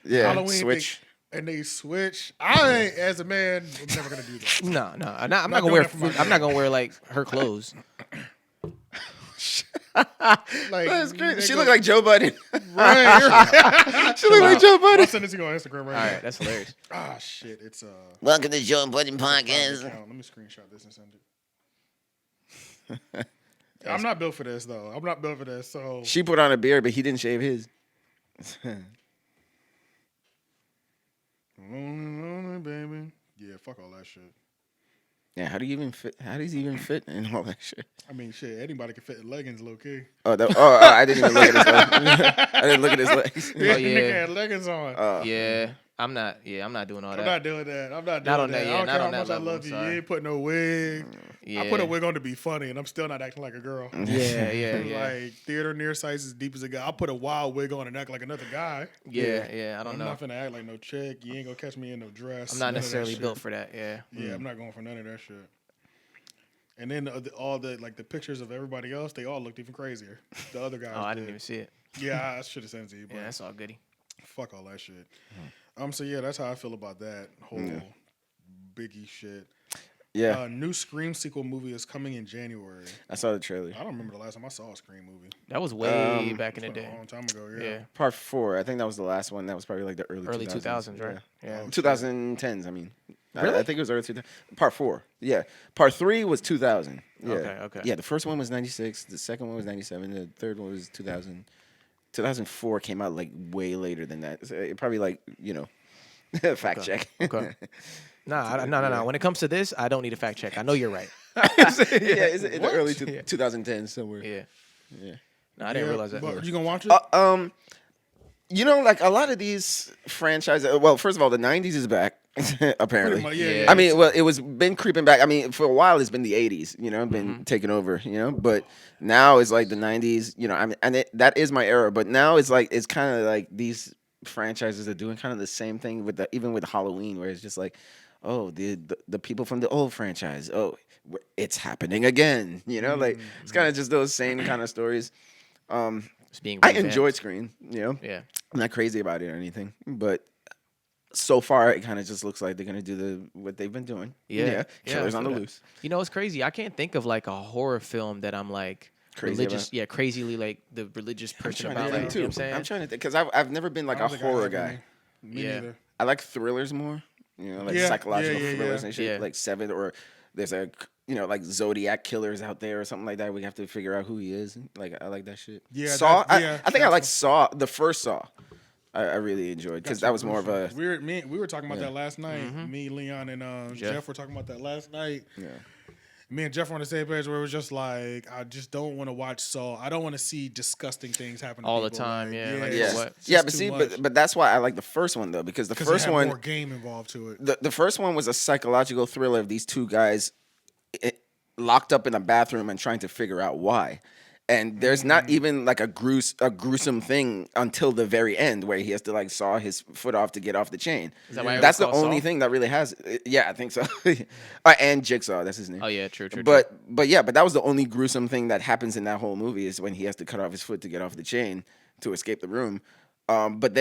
Yeah, Halloween switch. and they switch. I ain't, as a man, I'm never gonna do that. No, no, I'm not not gonna wear. doing that for my I'm not gonna wear like her clothes. Like That's great. She nigga, looked like Joe Budden. right. She looked like Joe I'll Budden. send it to you on Instagram right All now. right, that's hilarious. Ah, shit. It's Welcome to Joe Budden Let podcast. me screenshot this and send it. I'm not built for this though. I'm not built for this. So She put on a beard, but he didn't shave his. Baby. Yeah, fuck all that shit. Yeah, how do you even fit? How does he even fit in all that shit? I mean, shit, anybody can fit in leggings, low key. I didn't even look at his legs. I didn't look at his legs. Oh, yeah. Nigga had leggings on. Yeah, I'm not. Yeah, I'm not doing all that. I'm not doing that. I'm not doing Not on that. that, I yeah, don't not care on how much that I level, love you. sorry. You ain't put no wig. Yeah. I put a wig on to be funny, and I'm still not acting like a girl. Yeah. Like theater near size as deep as a guy. I'll put a wild wig on and act like another guy. Yeah. I don't I'm know. not finna act like no chick. You ain't gonna catch me in no dress. I'm none not of that necessarily shit. built for that. Yeah. Yeah, I'm not going for none of that shit. And then all the the pictures of everybody else, they all looked even crazier. The other guys. Oh, I did. didn't even see it. Yeah, I should have sent it to you. But Yeah, that's all goody. fuck all that shit. So yeah, that's how I feel about that whole Biggie shit. Yeah, New Scream sequel movie is coming in January. I saw the trailer. I don't remember the last time I saw a Scream movie. That was way back in It's the been day. a long time ago. Yeah. Yeah. Part 4. I think that was the last one. That was probably like the early 2000s, right? Yeah. 2010s. I mean, Really? I think it was early 2000s. Part 4. Yeah. Part 3 was 2000. Yeah. Okay. Yeah. The first one was 96. The second one was 97. The third one was 2000. 2004 came out like way later than that. So it probably like fact check. Okay. No. When it comes to this, I don't need a fact check. I know you're right. yeah, it's in the early 2010s somewhere. Yeah. Yeah. No, I didn't realize that. But you gonna watch it? Like a lot of these franchises. Well, first of all, the '90s is back. Apparently, Pretty much, Yeah. I mean, well, it was been creeping back. I mean, for a while, it's been the '80s. Been taking over. But now it's like the '90s. That is my era. But now it's kind of like these franchises are doing kind of the same thing even with Halloween, where it's just like, oh, the people from the old franchise. Oh, it's happening again. Like it's kind of just those same kind of stories. It's being I revamped. enjoyed Scream. Yeah. I'm not crazy about it or anything, but so far it kind of just looks like they're gonna do what they've been doing. Yeah. Killers I on the feel that. loose. It's crazy. I can't think of like a horror film that I'm like Crazy religious. about? Yeah, crazily like the religious person I'm about. trying Like, to you know think what I'm saying? I'm trying to think because I've never been like I a don't think I horror have guy. any. Me Yeah. neither. I like thrillers more. Like Yeah, psychological yeah. thrillers and shit, Yeah. like Seven, or there's like Zodiac killers out there or something like that. We have to figure out who he is. Like I like that shit. Yeah, Saw. yeah, I think I that's like Saw. The first Saw. I really enjoyed because that was more of a. We were talking about that last night. Me, Leon, and Jeff were talking about that last night. Yeah. Me and Jeff were on the same page where it was just like, I just don't want to watch Saw. I don't want to see disgusting things happen to All the people. time, yeah, like, Yeah, what? it's yeah, just but too see, much. but that's why I like the first one though, because the 'Cause first it had one, more game involved to it. the first one was a psychological thriller of these two guys locked up in a bathroom and trying to figure out why. And there's not even like a gruesome thing until the very end where he has to like saw his foot off to get off the chain. Is that why it That's was the called only Saw? thing that really has. Yeah, I think so. And Jigsaw, that's his name. Oh yeah, true. But that was the only gruesome thing that happens in that whole movie is when he has to cut off his foot to get off the chain to escape the room. But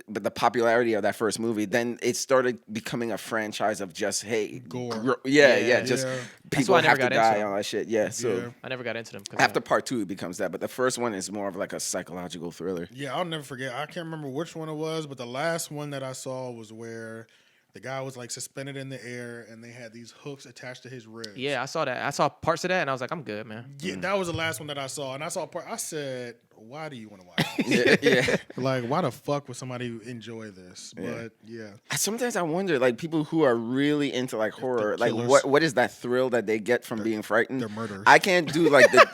the popularity of that first movie, then it started becoming a franchise of just Gore. Yeah. just Yeah. That's why people I never have to got into die them. and all that shit. Yeah, so Yeah. I never got into them. 'Cause after part 2 it becomes that, but the first one is more of like a psychological thriller. Yeah, I'll never forget. I can't remember which one it was, but the last one that I saw was where the guy was like suspended in the air and they had these hooks attached to his ribs. yeah, I saw that. I saw parts of that, and I was like, I'm good, man. Yeah, that was the last one that I saw. And I saw part. I said, why do you want to watch this? Yeah. Like, why the fuck would somebody enjoy this? But yeah. Sometimes I wonder, like people who are really into like horror, like killers. what is that thrill that they get from being frightened? they're murderers. I can't do like the,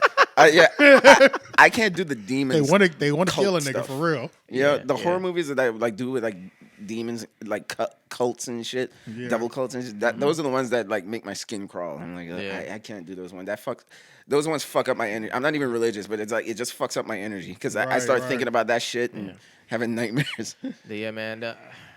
I can't do the They demons. want to kill a cult nigga stuff. for real. Yeah, Yeah, the yeah. horror movies that I like do with like demons, like cults and shit, Yeah. devil cults and shit. Those are the ones that like make my skin crawl. I'm like, Yeah. I can't do those ones. Those ones fuck up my energy. I'm not even religious, but it's like it just fucks up my energy because I Right, start right. thinking about that shit and having nightmares. Yeah, man.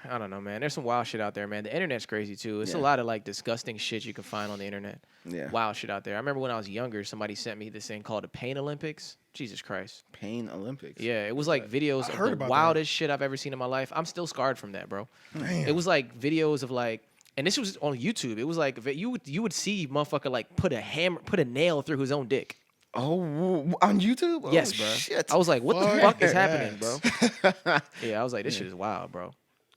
I don't know, man. There's some wild shit out there, man. The internet's crazy too. It's a Yeah. lot of like disgusting shit you can find on the internet. Yeah. Wild shit out there. I remember when I was younger, somebody sent me this thing called the Pain Olympics. Jesus Christ. Pain Olympics. Yeah, it was like videos I of heard the about that. wildest shit I've ever seen in my life. I'm still scarred from that, bro. Man. It was like videos of like, and this was on YouTube. It was like you would see motherfucker like put a nail through his own dick. Oh, on YouTube? Oh, Yes, bro. Shit. I was like, what the Fuck fuck is that. happening, bro? Yeah, I was like, this shit is wild, bro.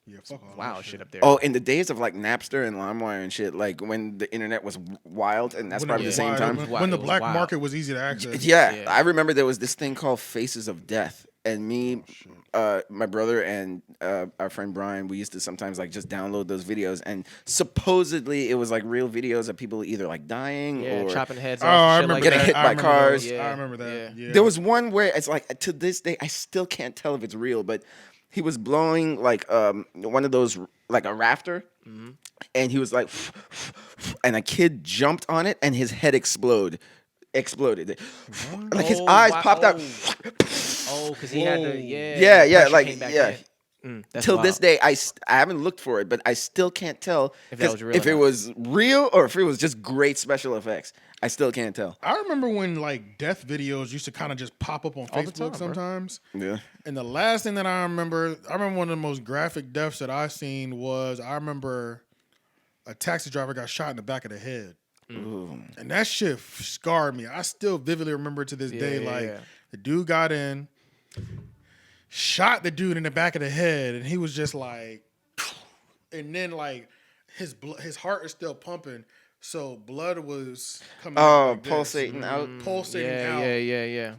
Yeah, fuck all Wild that shit up there. Oh, in the days of like Napster and LimeWire and shit, like when the internet was wild, and that's When probably it the was same wild, time. When the It was black wild. market was easy to access. Yeah, Yeah. I remember there was this thing called Faces of Death, and me, my brother and our friend Brian, we used to sometimes like just download those videos, and supposedly it was like real videos of people either like dying Yeah, or chopping heads Oh, off. I shit remember like getting that. hit that. by I remember cars. those. Yeah, I remember that. yeah. Yeah. There was one where it's like to this day I still can't tell if it's real, but he was blowing like one of those like a rafter, and he was like, and a kid jumped on it and his head exploded. Like his Oh, eyes wow. popped out. Oh, because he had to. Yeah, the yeah, pressure like came back yeah. in. That's Till wild. this day, I haven't looked for it, but I still can't tell If that was real if or it not. was real or if it was just great special effects. I still can't tell. I remember when like death videos used to kind of just pop up on All the Facebook time, bro. sometimes. Yeah. And the last thing that I remember one of the most graphic deaths that I seen was I remember a taxi driver got shot in the back of the head. And that shit scarred me. I still vividly remember to this day, Yeah, like yeah. the dude got in, shot the dude in the back of the head, and he was just like, and then like his heart is still pumping, so blood was coming out like this, pulsating out. pulsating Yeah, out yeah.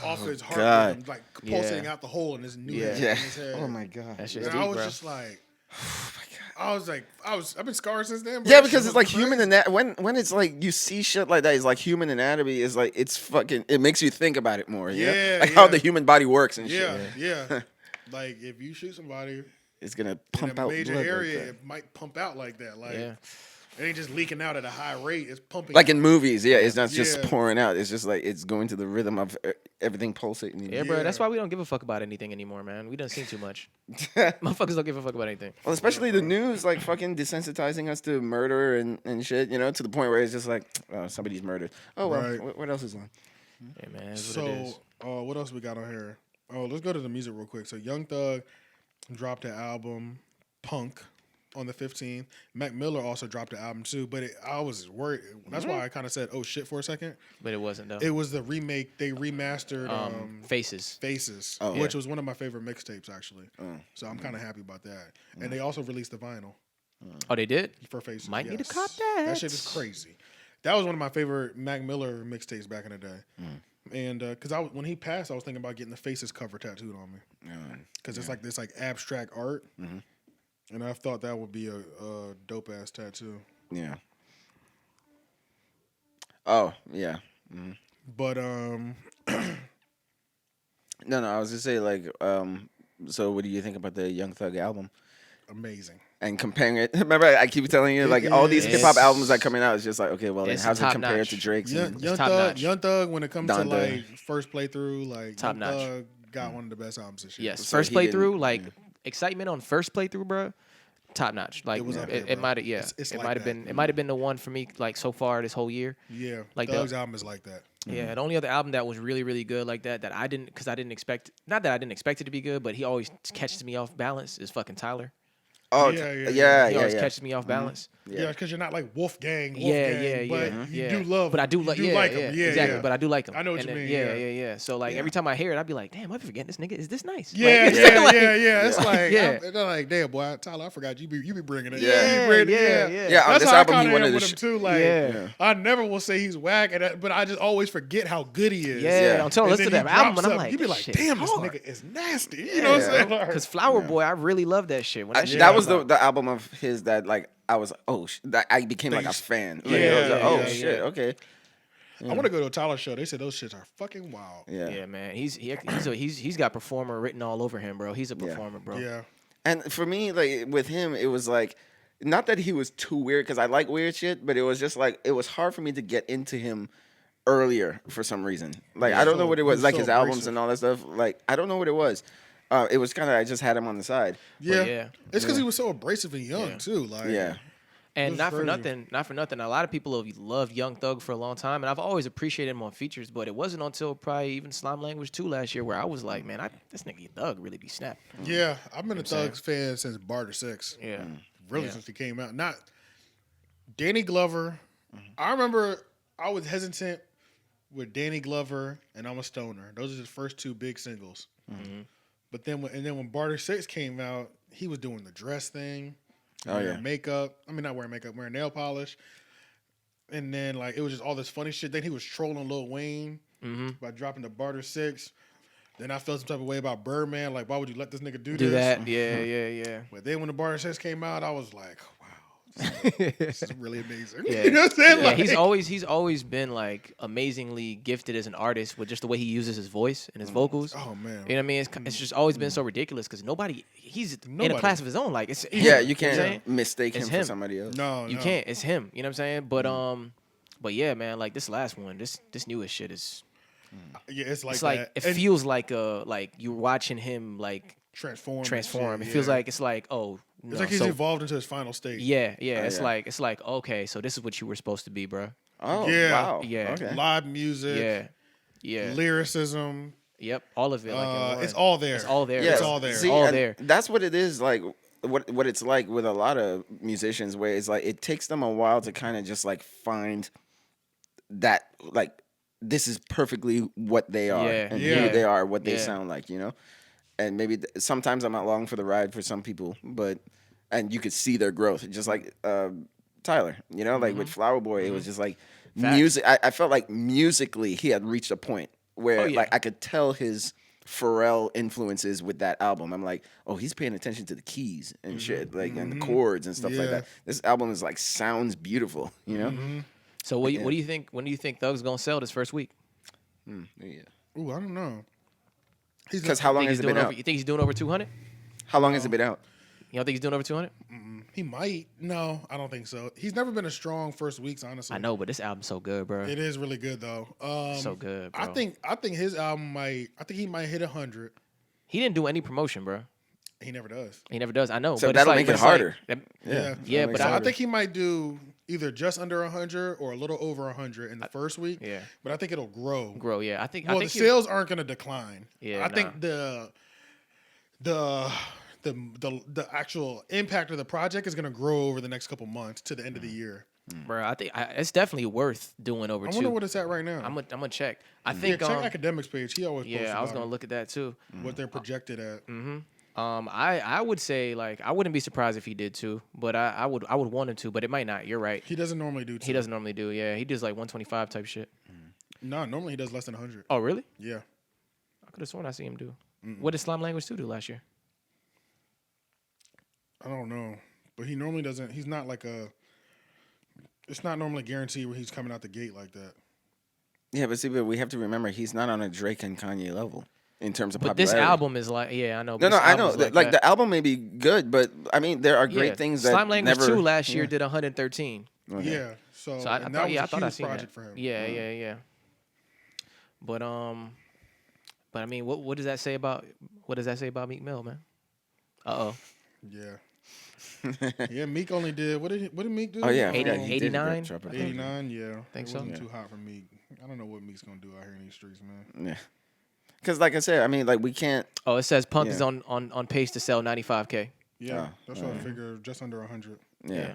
off his heart, God. rhythm, like pulsating Yeah. out the hole in his new Yeah. head. Yeah. In his head. Oh my god. That shit's And deep, I was bro. just like, I've been scarred since then. Bro. Yeah, That because shit it's like was human crazy. anatomy. When it's like you see shit like that, it's like human anatomy is like it's fucking. It makes you think about it more. Yeah, like how yeah. the human body works and Yeah, shit. yeah. Like if you shoot somebody It's gonna in pump a out major blood area, like that. it might pump out like that. Like Yeah. it ain't just leaking out at a high rate; it's pumping. Like out. in movies, yeah, it's not just Yeah. pouring out. It's just like it's going to the rhythm of everything pulsating. Yeah, bro. That's Yeah. why we don't give a fuck about anything anymore, man. We done seen too much. Motherfuckers don't give a fuck about anything. Well, especially the news, like fucking desensitizing us to murder and shit. You know, to the point where it's just like, oh, somebody's murdered. Oh well, Right. what else is on? Yeah, man. That's what it is. So, what else we got on here? Oh, let's go to the music real quick. So, Young Thug dropped the album Punk on the 15th. Mac Miller also dropped the album too, but I was worried. That's why I kind of said, "Oh shit" for a second. But it wasn't though. It was the remake. They remastered Faces. Faces, Oh. which was one of my favorite mixtapes actually. So I'm kind of happy about that. And they also released the vinyl Oh, they did? for Faces. Might need to yes. cop that. That shit is crazy. That was one of my favorite Mac Miller mixtapes back in the day. And because when he passed, I was thinking about getting the Faces cover tattooed on me because it's like this like abstract art, and I thought that would be a dope ass tattoo. Yeah. Oh yeah. But No, I was just saying like, so what do you think about the Young Thug album? amazing. And comparing it, remember I keep telling you like all these is. hip hop albums that coming out, it's just like okay, well, then It's how's it top compared notch. to Drake's? Young, and- Young top Thug, notch. Young Thug, when it comes to Donda. like first playthrough, like Top Young notch. Thug got one of the best albums this year. Yes. So First he didn't- playthrough, like excitement on first playthrough, bro. Top notch. Like It was up there, it bro. might have, yeah. It's it like might have that. been. It might have been the one for me, like so far this whole year. Yeah, Like Thug's the- album is like that. Yeah, the only other album that was really, really good like that I didn't, because I didn't expect, not that I didn't expect it to be good, but he always catches me off balance is fucking Tyler. Oh Yeah, yeah, yeah, yeah, He always yeah. catches me off balance. Yeah, because you're not like Wolfgang, Yeah, but yeah, you yeah. do love, But I do like, you yeah, like yeah, him. Yeah, exactly. yeah. But I do like him. I know what And you then- mean, Yeah, yeah. yeah. So like every time I hear it, I'd be like, damn, I be forgetting this nigga. Is this nice? Yeah, Like, yeah, like- yeah. It's like, Yeah. they're like, damn, boy, Tyler, I forgot you be bringing it. Yeah. You be bringing it. Yeah, Yeah, Yeah, on That's this how I album, kind he of am wanted with to him too. Like, Yeah. I never will say he's whack, but I just always forget how good he is. Yeah, Yeah. until I And listen to then that he album, drops and I'm something, like, you be this like, shit damn, this hard. nigga is nasty. You know what I'm saying? Like, Because Flower Boy, I really love that shit. When that shit That came was out. the album of his that like I was that I became like a fan. Like, I was like, Yeah, oh yeah, shit, yeah. okay, I want to go to a Tyler show. They said those shits are fucking wild. yeah. Yeah, man. He's got performer written all over him, bro. He's a performer, bro. Yeah. And for me, like with him, it was like not that he was too weird because I like weird shit, but it was just like it was hard for me to get into him earlier for some reason. Like I don't know what it was, he's like so his albums abrasive. and all that stuff. Like I don't know what it was. It was kind of I just had him on the side. Yeah. yeah. It's because he was so abrasive and young, Yeah. too. Like, Yeah. And That's not for crazy. nothing. A lot of people have loved Young Thug for a long time, and I've always appreciated him on features. But it wasn't until probably even Slime Language 2 last year where I was like, man, this nigga Thug really be snapping. Yeah, I've been a Thugs fan since Barter 6. Yeah. Really, Yeah. since he came out. Not Danny Glover. I remember I was hesitant with Danny Glover and I'm a Stoner. Those are his first two big singles. But then, when Barter 6 came out, he was doing the dress thing. Oh, wearing yeah. makeup. I mean, not wearing makeup, wearing nail polish. And then, like, it was just all this funny shit. Then he was trolling Lil Wayne by dropping the Barter 6. Then I felt some type of way about Birdman. Like, why would you let this nigga do Do this? that. Yeah. But then when the Bar Sex came out, I was like, wow, this is really amazing. Yeah. You know what I'm saying? Yeah, Like, he's always been like amazingly gifted as an artist with just the way he uses his voice and his vocals. oh man. You know what I mean? It's just always been so ridiculous because he's in a class of his own. Like it's Yeah, you know what I'm can't saying? mistake him It's for him. somebody else. No, You can't. It's him. You know what I'm saying? But yeah, man. Like this last one, this newest shit is. Yeah, it's like It's like that. it And feels like you're watching him like transform. and transform. shit, It feels yeah. like it's like no, It's like he's so- evolved into his final state. Yeah. Oh, It's yeah. like okay, so this is what you were supposed to be, bro. Oh, Yeah. wow. Yeah. Okay. Live music, Yeah. lyricism. Yep. All of it. Like in one. It's all there. It's all there. Yeah, It's all there. See, all and there. That's what it is like. What it's like with a lot of musicians, where it's like it takes them a while to kind of just like find that like this is perfectly what they are Yeah. and Yeah. who they are, what they Yeah. sound like, you know. And maybe sometimes I'm not along for the ride for some people, but and you could see their growth, just like Tyler, you know, like with Flower Boy, it was just like Facts. music. I felt like musically he had reached a point where Oh, yeah. like I could tell his Pharrell influences with that album. I'm like, oh, he's paying attention to the keys and shit, like and the chords and stuff like Yeah. that. This album is like sounds beautiful, you know. So what do you think? When do you think Thug's gonna sell this first week? Yeah. Ooh, I don't know. He's Because not- how long Think has he's it doing been over, out? you think he's doing over 200? How long has it been out? You don't think he's doing over 200? he might. No, I don't think so. He's never been a strong first weeks, honestly. I know, but this album's so good, bro. It is really good though. So good, I bro. think his album might. I think he might hit 100. He didn't do any promotion, bro. He never does. He never does. I know. So but that'll it's like, make but it it's like- harder. Yeah. Yeah, That but makes So it I think he might do either just under 100 or a little over 100 in the first week. Yeah. But I think it'll grow. grow. Yeah, I think. Well, I the think sales aren't going to decline. Yeah, I think the actual impact of the project is going to grow over the next couple months to the end of the year. bro. I think it's definitely worth doing over I two. wonder what it's at right now. I'm gonna check. I yeah, think. check academics page. He always posts Yeah, I was about gonna look at that too. what they're projected at. I would say like I wouldn't be surprised if he did too, but I would want him to, but it might not. You're right. He doesn't normally do. He doesn't normally do. Yeah, he does like 125 type shit. No, normally he does less than 100. Oh really? Yeah. I could have sworn I see him do. What did Slime Language 2 do last year? I don't know, but he normally doesn't. He's not like a. It's not normally guaranteed where he's coming out the gate like that. Yeah, but see, but we have to remember he's not on a Drake and Kanye level in terms of But popularity. this album is like, yeah, I know. No, but no, this I know. album's Like that. the album may be good, but I mean, there are great Yeah. things that Slime Language never. 2 last year did 113. Okay. Yeah. So, So I and thought, that yeah, I was a thought I huge seen project that. for him. Yeah. But I mean, what does that say about Meek Mill, man? Yeah. Yeah, Meek only did what did Meek do? Oh yeah, 80 yeah, he did 89? drop it. 89. Yeah, Think it so? wasn't Yeah. too hot for Meek. I don't know what Meek's gonna do out here in these streets, man. Yeah, because like I said, I mean, like we can't. Oh, it says Punk Yeah. is on pace to sell 95K. Yeah, Oh, that's what I figure. Just under 100. Yeah,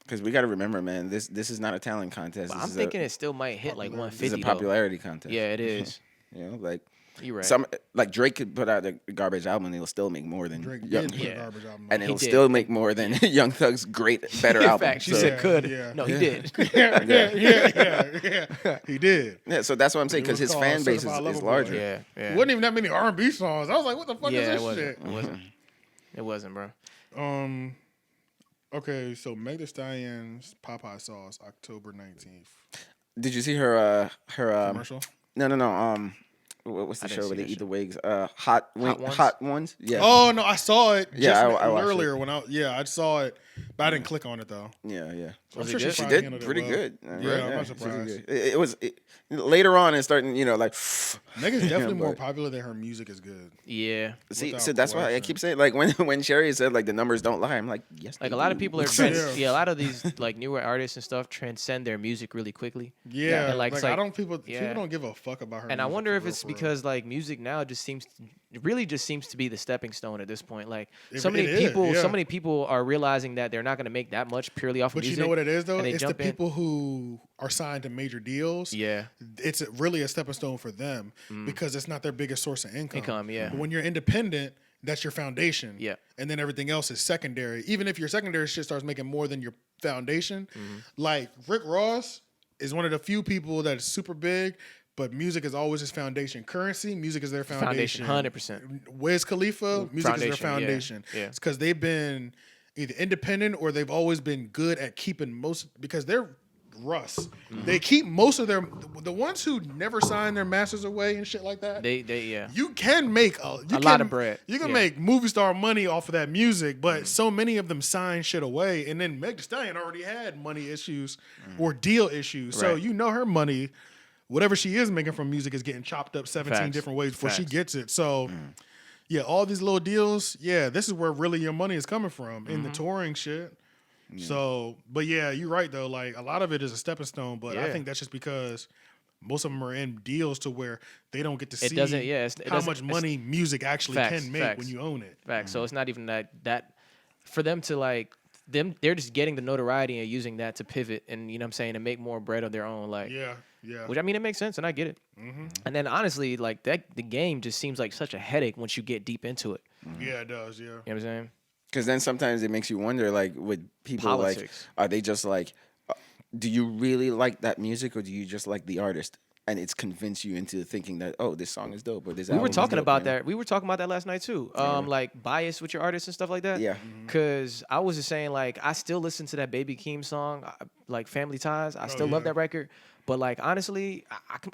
because we got to remember, man, this is not a talent contest. But This I'm is thinking it still might hit like this is 150. a though. popularity contest. Yeah, it is. You know, like You're right. some like Drake could put out a garbage album and it'll still make more than Drake Young, did put Yeah. a garbage album. and out. it'll did. still make more than Young Thug's great, better In album. fact, she So- said could. yeah. No, he did. yeah. He did. Yeah, so that's what I'm saying It because was his called fan base Certified is Lover Boy. larger. yeah. It wasn't even that many R&B songs. I was like, what the fuck Yeah, is it this wasn't. shit? It wasn't. It wasn't, bro. Okay, so Meg Thee Stallion's Popeye sauce, October 19th. Did you see her Commercial? No. What's the didn't show see where they that eat shit. the wigs? Hot Ones? ones. Yeah. Oh no, I saw it. Yeah, just I watched earlier it. when I saw it, but I didn't click on it though. Yeah. I'm it sure good? She probably did handled it pretty well. good. Yeah, Right? I'm not pretty surprised. good. It was later on and starting, like. Megan's definitely more but- popular than her music is good. Yeah. See, Without so that's why I question. keep saying, like when Sherry said like the numbers don't lie, I'm like, yes. Like they a lot of do. people are Yeah. a lot of these like newer artists and stuff transcend their music really quickly. Yeah, And, like, like, it's I like- don't people yeah. don't give a fuck about her. And I music wonder for if real, it's for real. because like music now just seems to be the stepping stone at this point. Like It- so many it is, people yeah. so many people are realizing that they're not going to make that much purely off of But music. you know what it is though? and they It's the jump in. people who are signed to major deals. Yeah. It's really a stepping stone for them because it's not their biggest source of income. Income, yeah. But when you're independent, that's your foundation. Yeah. And then everything else is secondary. Even if your secondary shit starts making more than your foundation, like Rick Ross is one of the few people that is super big, but music is always his foundation. Currency, music is their foundation. 100%. Wiz Khalifa, music is their foundation. Yeah. It's because they've been either independent or they've always been good at keeping because they're Russ. They keep most of the ones who never sign their masters away and shit like that. They You can make a lot of bread. You can make movie star money off of that music, but so many of them sign shit away. And then Meg Thee Stallion already had money issues or deal issues. So Right. you know her money, whatever she is making from music, is getting chopped up 17 Facts. different ways before she Facts. gets it. So yeah, all these little deals, this is where really your money is coming from in the touring shit. So, but yeah, you're right though. Like a lot of it is a stepping stone, but I Yeah. think that's just because most of them are in deals to where they don't get to It see doesn't- yeah, it how doesn't- much money music actually Facts, can make facts. when you own it. Facts. So it's not even that for them to like they're just getting the notoriety and using that to pivot and, you know what I'm saying, to make more bread of their own. Like, Yeah. which I mean, it makes sense and I get it. And then honestly, like the game just seems like such a headache once you get deep into it. Yeah, it does. Yeah. You know what I'm saying? Because then sometimes it makes you wonder, like, with people, Politics. like, are they just like, do you really like that music or do you just like the artist? And it's convinced you into thinking that, oh, this song is dope or this We album were is talking dope, about you know? that. We were talking about that last night too. Like bias with your artists and stuff like that. Yeah. Cause I was just saying, like, I still listen to that Baby Keem song, like Family Ties. I still love yeah. that record. But like honestly,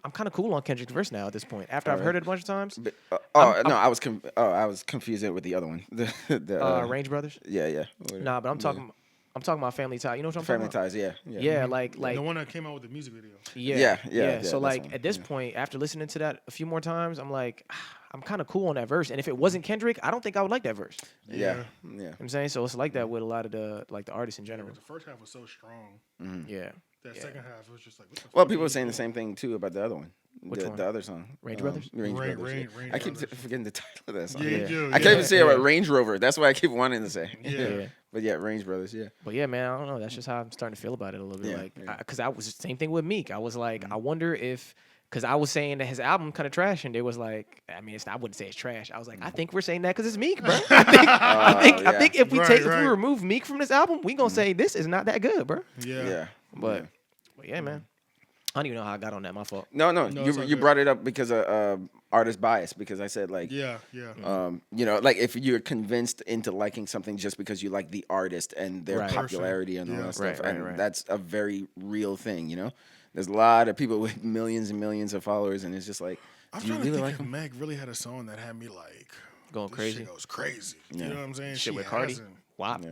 I'm kind of cool on Kendrick's verse now at this point. After I've heard it a bunch of times. But, I was confusing it with the other one. The Range Brothers. Yeah. Nah, but I'm talking about Family Ties. You know what I'm Family talking about? Ties. Yeah. Yeah, like The one that came out with the music video. yeah. So that's like one, at this point, after listening to that a few more times, I'm like, I'm kind of cool on that verse. And if it wasn't Kendrick, I don't think I would like that verse. You know Yeah. what I'm saying? So it's like that with a lot of the artists in general. The first half was so strong. Yeah. That second half was just like, what the Well, fuck people are were you saying the doing? same thing too about the other one. Which one? The other song. Range Brothers? Range Range- Brothers. Range- yeah. Range I keep Brothers. forgetting the title of that song. Yeah, you do. I can't even say about Range Rover. That's what I keep wanting to say. Yeah. But yeah, Range Brothers. Yeah. But yeah, man, I don't know. That's just how I'm starting to feel about it a little bit. Yeah, Like, yeah. because I was the same thing with Meek. I was like, I wonder if, because I was saying that his album kind of trash, and they was like, I mean, I wouldn't say it's trash. I was like, I think we're saying that because it's Meek, bro. I think if we Right, if right. we remove Meek from this album, we gonna say this is not that good, bro. Yeah. Yeah. But yeah, man. I don't even know how I got on that. My fault. No, it's you all you good. brought it up because of artist bias. Because I said like, Yeah. you know, like if you're convinced into liking something just because you like the artist and their Right. popularity and all Yeah. that stuff, Right, and right. that's a very real thing. You know, there's a lot of people with millions and millions of followers, and it's just like, I'm do you trying to really think like if them? Meg really had a song that had me like Going this crazy. Shit goes crazy. You know what I'm saying? Shit She with Cardi. hasn't. Wow. Yeah.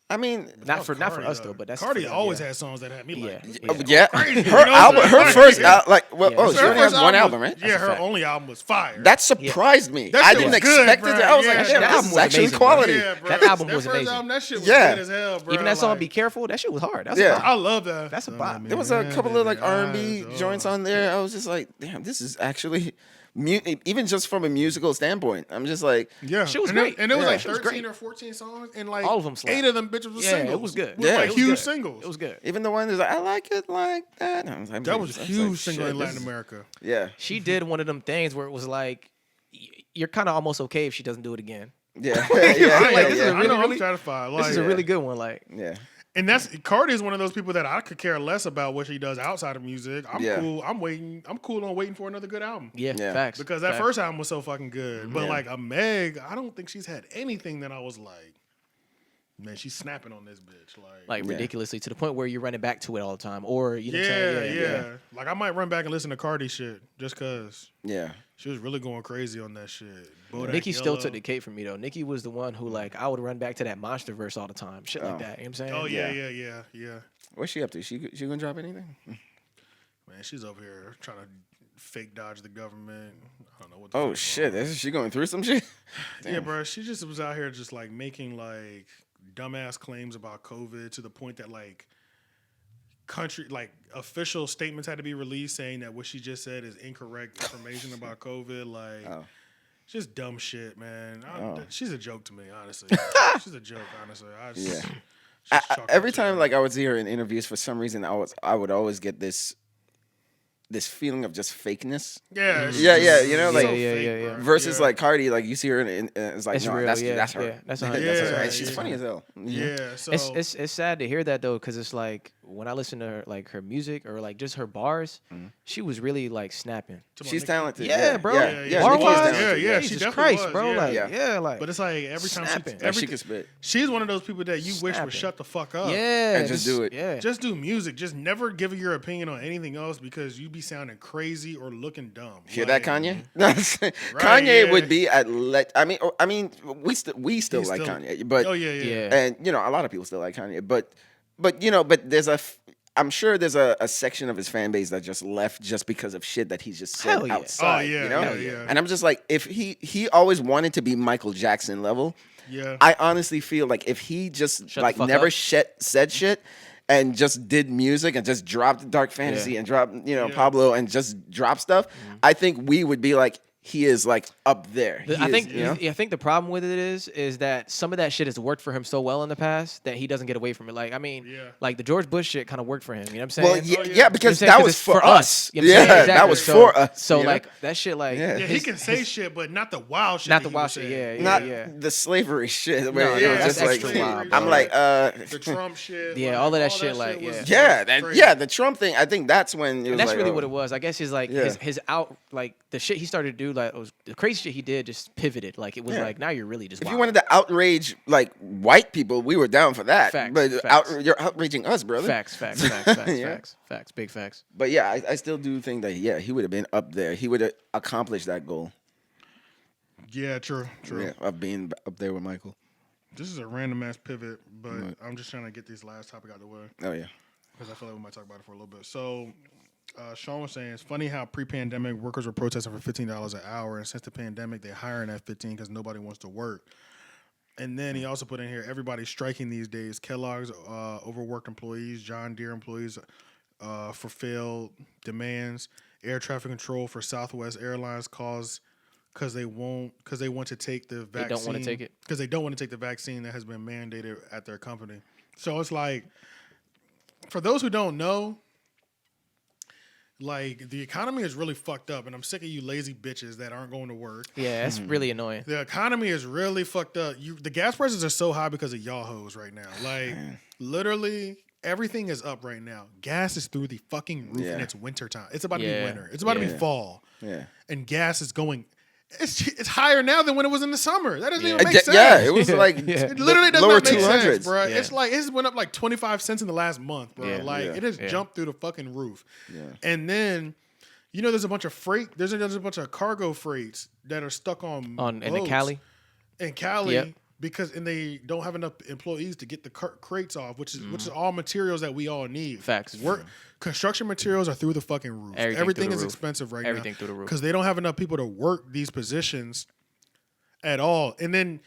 I mean, Not for Cardi, us though, but that's Cardi for them, always yeah. had songs that had me like. Yeah. yeah, crazy, her you know album, what I'm her saying? first Yeah. like, well, Yeah. oh, Her she only has one album, right? Yeah, her fact. only album was fire. That surprised me. That I shit didn't was good, expect it. bro. I was Yeah, like, that shit, album this is was actually amazing, quality. Yeah, bro. That album was first amazing. Album, that shit was Yeah. good as hell, bro. Even that song like, "Be Careful," that shit was hard. That's Yeah. a bop. I love that. That's a bop. There was a couple of like R&B joints on there. I was just like, damn, this is actually, even just from a musical standpoint, I'm just like, Yeah, Shit was and great. It, and it was Yeah. like Shit was 13 great. or 14 songs, and like All of them slapped. 8 of them bitches was Yeah, singles. it was good. With Yeah. like It was huge good. singles. It was good. even the one that's like, I like it like that. I was like, That was I huge like, single shit, in this Latin is- America. Yeah, She did one of them things where it was like, you're kind of almost okay if she doesn't do it again. yeah, Like, yeah, this is yeah, a I really, know, really- I'm satisfied. This is a Like, really good one. Like, yeah. and that's Cardi is one of those people that I could care less about what she does outside of music. I'm Yeah. cool. I'm cool on waiting for another good album. yeah, Yeah. facts. Because that Facts. first album was so fucking good. But Yeah. like a Meg, I don't think she's had anything that I was like, man, she's snapping on this bitch. like Yeah. ridiculously to the point where you're running back to it all the time, or you know what I'm yeah, saying? yeah. Like I might run back and listen to Cardi shit just cause Yeah. she was really going crazy on that shit. Bodak Nicki still Yellow. took the cake from me though. Nicki was the one who like I would run back to that monster verse all the time, shit like that. You know what I'm saying? Oh yeah, Yeah. yeah. What's she up to? She gonna drop anything? Man, she's over here trying to fake dodge the government. I don't know what the Oh fuck shit, is she going through some shit? Yeah, bro. She just was out here just like making like dumbass claims about COVID to the point that like official statements had to be released saying that what she just said is incorrect information about COVID. Like, Oh. just dumb shit, man. Oh. She's a joke to me, honestly. She's a joke, honestly. Yeah. just chalk Every that shit time up. like I would see her in interviews, for some reason I would always get this feeling of just fakeness. Yeah, she's Yeah, yeah, just you know, so like- fake, yeah. bro. Versus Yeah. like Cardi, like you see her and it's like It's no, real, that's yeah, her. yeah, that's 100%. That's her. Yeah, And she's yeah. funny as hell. Yeah, so It's sad to hear that though, because it's like when I listen to her music or like just her bars, she was really like snapping. She's talented. Yeah, bro. Yeah, Bar Nicki is wise, talented. Yeah, she Jesus definitely Christ, was, bro. yeah. Like, But it's like every time Snapping. Like, she can spit. she's one of those people that you wish Snapping. would shut the fuck up. yeah, And just do it. Yeah, Just do music. Just never give your opinion on anything else because you be sounding crazy or looking dumb. Hear Like, that, Kanye? Kanye yeah. would be at I mean, we still like Kanye, but Oh yeah. and a lot of people still like Kanye, but I'm sure there's a section of his fan base that just left just because of shit that he's just said Hell yeah. outside. Oh, yeah, yeah. And I'm just like, if he always wanted to be Michael Jackson level, Yeah. I honestly feel like if he just Shut like the fuck never up. said shit and just did music and just dropped Dark Fantasy and dropped Pablo and just dropped stuff, I think we would be like, he is like up there. I think the problem with it is that some of that shit has worked for him so well in the past that he doesn't get away from it. Like, I mean, like the George Bush shit kind of worked for him. You know what I'm saying? Well, yeah, because You know that what I'm was saying? 'Cause for us. You know what I'm saying? Yeah, Exactly. that was for us. So you know? like that shit, like Yeah. Yeah, he can say shit, but not the wild shit. not that the he wild was shit. saying. Not the slavery shit. Where No, it no, was that's just like, extra wild, I'm bro. like, The Trump shit. Yeah, all of that shit, like, was yeah, crazy. the Trump thing. I think that's when it was And that's like, really oh. what it was. I guess his like his out like the shit he started to do, like was the crazy shit he did just pivoted. Like it was like now you're really just If wild. you wanted to outrage like white people, we were down for that. Facts, but facts. You're outraging us, brother. facts, Yeah. big facts. But yeah, I still do think that he would have been up there. He would have accomplished that goal. Yeah, true. Yeah, of being up there with Michael. This is a random ass pivot, but I'm just trying to get this last topic out of the way Oh yeah. because I feel like we might talk about it for a little bit. So, Sean was saying it's funny how pre-pandemic workers were protesting for $15 an hour, and since the pandemic, they're hiring at 15 because nobody wants to work. And then he also put in here everybody's striking these days. Kellogg's overworked employees, John Deere employees for failed demands, air traffic control for Southwest Airlines because they want to take the vaccine. They don't want to take it because they don't want to take the vaccine that has been mandated at their company. So it's like, for those who don't know, like the economy is really fucked up, and I'm sick of you lazy bitches that aren't going to work. Yeah, that's really annoying. The economy is really fucked up. The gas prices are so high because of y'all hoes right now. Like literally everything is up right now. Gas is through the fucking roof, and it's winter time. It's about to be winter. It's about to be fall. Yeah. And gas is going. It's higher now than when it was in the summer. That doesn't even make sense. Yeah, it was like It literally does lower not make sense, 200s. bro. Yeah. It's like it's went up like 25 cents in the last month, bro. Yeah. Like it has jumped through the fucking roof. Yeah. And then, there's a bunch of freight. There's a bunch of cargo freights that are stuck on In the Cali. In Cali, Yep. because they don't have enough employees to get the crates off, which is all materials that we all need. Facts. Construction materials are through the fucking roof. Everything Everything through the is roof. expensive right Everything now. through the roof. Because they don't have enough people to work these positions at all. And then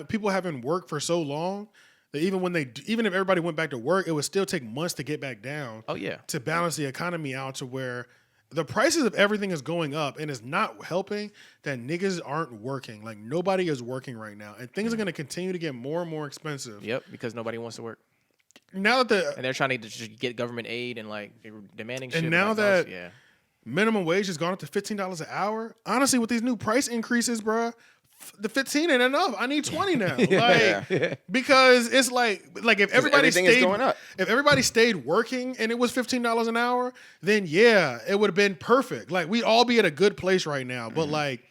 people haven't worked for so long that even if everybody went back to work, it would still take months to get back down. Oh yeah. To balance the economy out to where the prices of everything is going up, and it's not helping that niggas aren't working. Like nobody is working right now, and things are going to continue to get more and more expensive. Yep, because nobody wants to work. Now that And they're trying to just get government aid and like they're demanding shit. And now like, that minimum wage has gone up to $15 an hour, honestly, with these new price increases, bruh, the 15 ain't enough. I need 20 now. Because it's like if everybody everything is stayed going up. If everybody stayed working and it was $15 an hour, then yeah, it would have been perfect. Like we'd all be at a good place right now. But like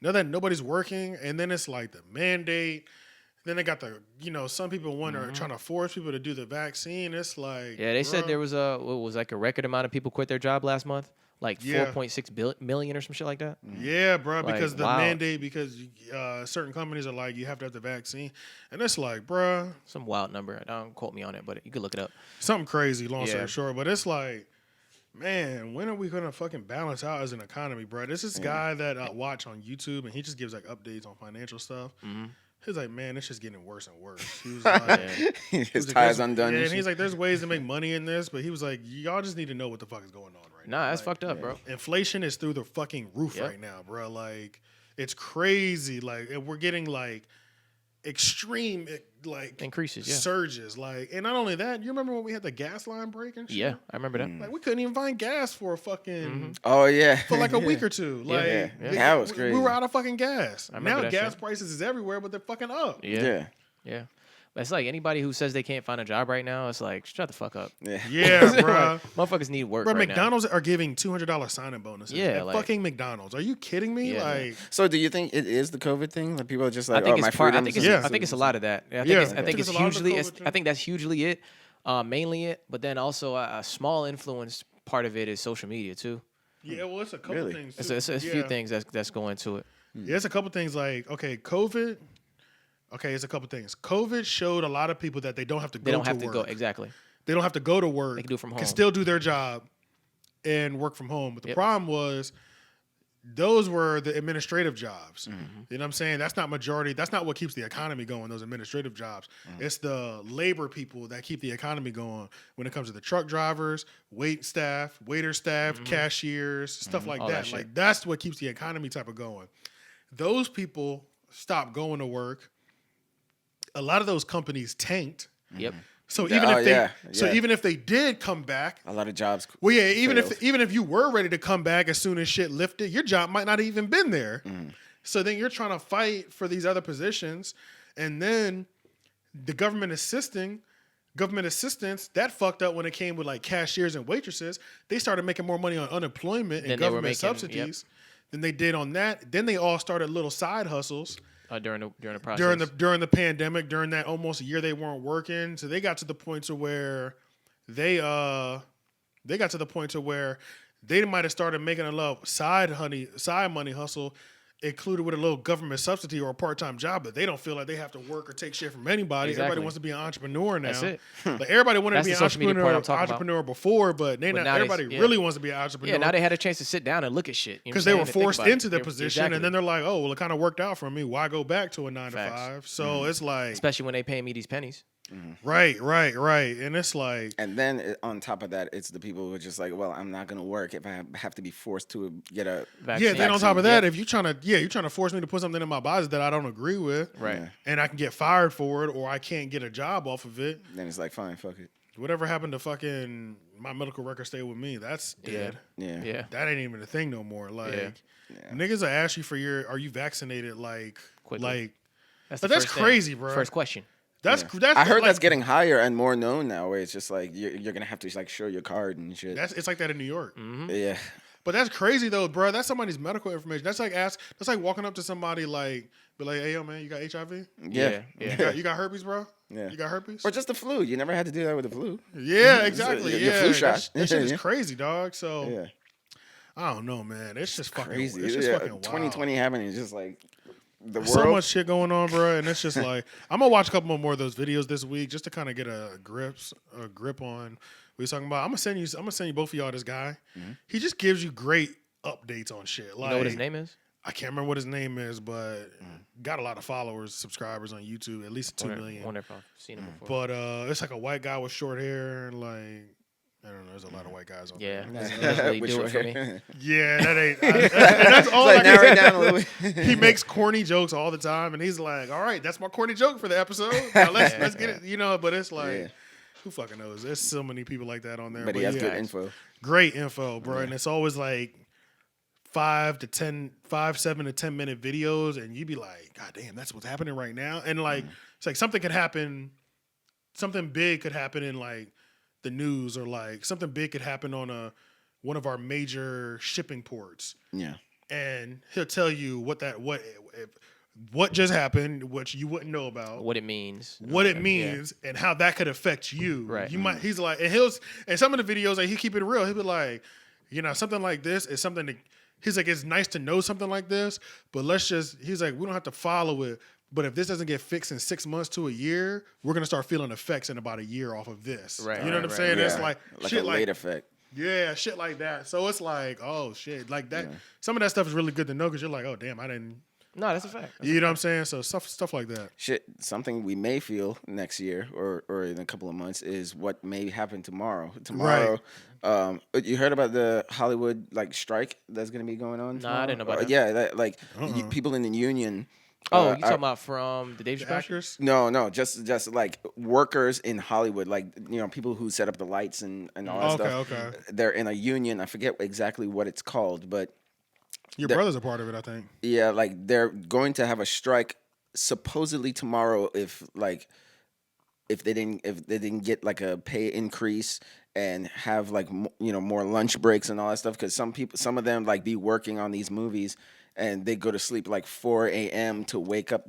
now that nobody's working, and then it's like the mandate, then they got the some people are trying to force people to do the vaccine. It's like they said there was a record amount of people quit their job last month. Like 4.6 million or some shit like that. Yeah, bro, Like, because the wow. mandate, because certain companies are like, you have to have the vaccine. And it's like, bro. Some wild number. Don't quote me on it, but you could look it up. Something crazy, long story Yeah. short. But it's like, man, when are we going to fucking balance out as an economy, bro? There's this guy that I watch on YouTube, and he just gives like updates on financial stuff. He's like, man, it's just getting worse and worse. He was like, His tie's undone. Yeah, and and he's shit. like, there's ways to make money in this, but he was like, y'all just need to know what the fuck is going on right now. Nah, that's Like, fucked up, bro. inflation is through the fucking roof Yep. right now, bro. Like, it's crazy. Like, and we're getting like extreme like Increases, yeah. surges. Like, and not only that, you remember when we had the gas line break and shit? Yeah, I remember that. Like, we couldn't even find gas for a fucking Oh yeah. for like a week or two. Like, yeah. That was we crazy. were out of fucking gas. remember Now that gas shit. prices is everywhere, but they're fucking up. Yeah. Yeah. Yeah. It's like anybody who says they can't find a job right now, it's like, shut the fuck up. Yeah. Yeah, bro. Motherfuckers need work Bro, right McDonald's are giving $200 sign-in bonuses. Yeah, At like- fucking McDonald's. Are you kidding me? Yeah. Like, So do you think it is the COVID thing? Like people are just now. like, I think my it's part. I freedoms. think it's. Yeah. I think it's a lot of that. I think Yeah. it's, I I think think it's it's a lot of the hugely. COVID I think that's hugely it. Mainly it, but then also a small influence part of it is social media too. yeah, well, it's a couple Really? things. It's too. a few things that's going to it. Yeah, it's a couple things like, okay, COVID. Okay, it's a couple things. COVID showed a lot of people that they don't have to go They don't to have to work. go exactly. They don't have to go to work. They can do it from home. Can still do their job and work from home. But the Yep. problem was those were the administrative jobs. Mm-hmm. You know what I'm saying? That's not majority. That's not what keeps the economy going, those administrative jobs. It's the labor people that keep the economy going when it comes to the truck drivers, waiter staff, cashiers, stuff like Mm-hmm. All that. that shit. Like that's what keeps the economy type of going. Those people stopped going to work. A lot of those companies tanked. Yep. So Yeah, even if they yeah. even if they did come back, A lot of jobs. well, yeah, even failed. if you were ready to come back as soon as shit lifted, your job might not have even been there. So then you're trying to fight for these other positions, and then the government assistance that fucked up when it came with like cashiers and waitresses. They started making more money on unemployment and Than they were government making, subsidies than they did on that. Then they all started little side hustles. During the process. During the pandemic, during that almost a year they weren't working, so they got to the point to where they might have started making a little side money hustle included with a little government subsidy or a part-time job, but they don't feel like they have to work or take shit from anybody. Exactly. Everybody wants to be an entrepreneur now. That's it. Like everybody wanted That's to be the an social media part I'm talking about. entrepreneur before, but now everybody yeah. really wants to be an entrepreneur. Yeah, now they had a chance to sit down and look at shit. Because they were forced into the the position, and then they're like, "Oh, well, it kind of worked out for me. Why go back to a 9 Facts. to 5?" So it's like, especially when they pay me these pennies. right, and it's like, And then on top of that, it's the people who are just like, well, I'm not gonna work if I have to be forced to get a Vaccine. yeah. Then on top of that, Yep. if you're trying to force me to put something in my body that I don't agree with, Right. Yeah. and I can get fired for it, or I can't get a job off of it. Then it's like, fine, fuck it. Whatever happened to fucking my medical record stay with me? That's dead. Yeah. Yeah. That ain't even a thing no more. Like Yeah. niggas will ask you for are you vaccinated? Like Quickly. like That's that's first thing. crazy, bro. First question. that's I heard like, that's getting higher and more known now. Where it's just like you're gonna have to like show your card and shit. it's like that in New York. Yeah. But that's crazy though, bro. That's somebody's medical information. That's like walking up to somebody like, be like, "Hey, yo, man, you got HIV? Yeah. Yeah. You got herpes, bro? Yeah. You got herpes? Or just the flu. You never had to do that with the flu. Yeah, exactly. Your Yeah, flu shot. That shit is Yeah. crazy, dog. So Yeah. I don't know, man. It's just fucking Crazy. It's just Yeah, fucking wild. 2020 happening is just like the world. So much shit going on, bro, and it's just like I'm gonna watch a couple more of those videos this week just to kind of get a grip on what he's talking about. I'm gonna send you both of y'all this guy. He just gives you great updates on shit. Like, You know what his name is? I can't remember what his name is, but got a lot of followers, subscribers on YouTube, at least 2 million. Wonder if I've seen him before. But it's like a white guy with short hair, and like I don't know. There's a lot of white guys on Yeah, there. that's really With do your it for hair. me. Yeah, that ain't. And that's all. Like, I narrow can it down a little bit. He makes corny jokes all the time, and he's like, "All right, that's my corny joke for the episode. Now let's get it." You know, but it's like, Yeah. who fucking knows? There's so many people like that on there. But he has yeah, good info. great info, bro, and it's always like 5, 7 to 10 minute videos, and you be like, God damn, that's what's happening right now. And like, it's like something big could happen in like the news, or like something big could happen on one of our major shipping ports, Yeah. and he'll tell you what just happened, which you wouldn't know about, What it means. what it means, and how that could affect you. Right. You might. He's like, and some of the videos, like, he keep it real. He'll be like, something like this is something that he's like, it's nice to know something like this, but he's like, we don't have to follow it. But if this doesn't get fixed in 6 months to a year, we're gonna start feeling effects in about a year off of this. Right, You know what I'm right, saying? Yeah. It's like shit a like late effect. yeah, shit like that. So it's like, oh shit, like that. Some of that stuff is really good to know because you're like, oh damn, I didn't. No, that's a fact. You know what I'm saying? So stuff like that. Shit, something we may feel next year or in a couple of months is what may happen tomorrow. Tomorrow, you heard about the Hollywood like strike that's going to be going on? Nah, I didn't know about that. Yeah, people in the union. Oh, you talking about from the Dave The Chappelle? actors. No, just like workers in Hollywood, like people who set up the lights and all that stuff. Okay. They're in a union. I forget exactly what it's called, but Your brother's a part of it, I think. yeah, like they're going to have a strike supposedly tomorrow if like if they didn't get like a pay increase and have like more lunch breaks and all that stuff, because some of them like be working on these movies and they go to sleep like 4 a.m. to wake up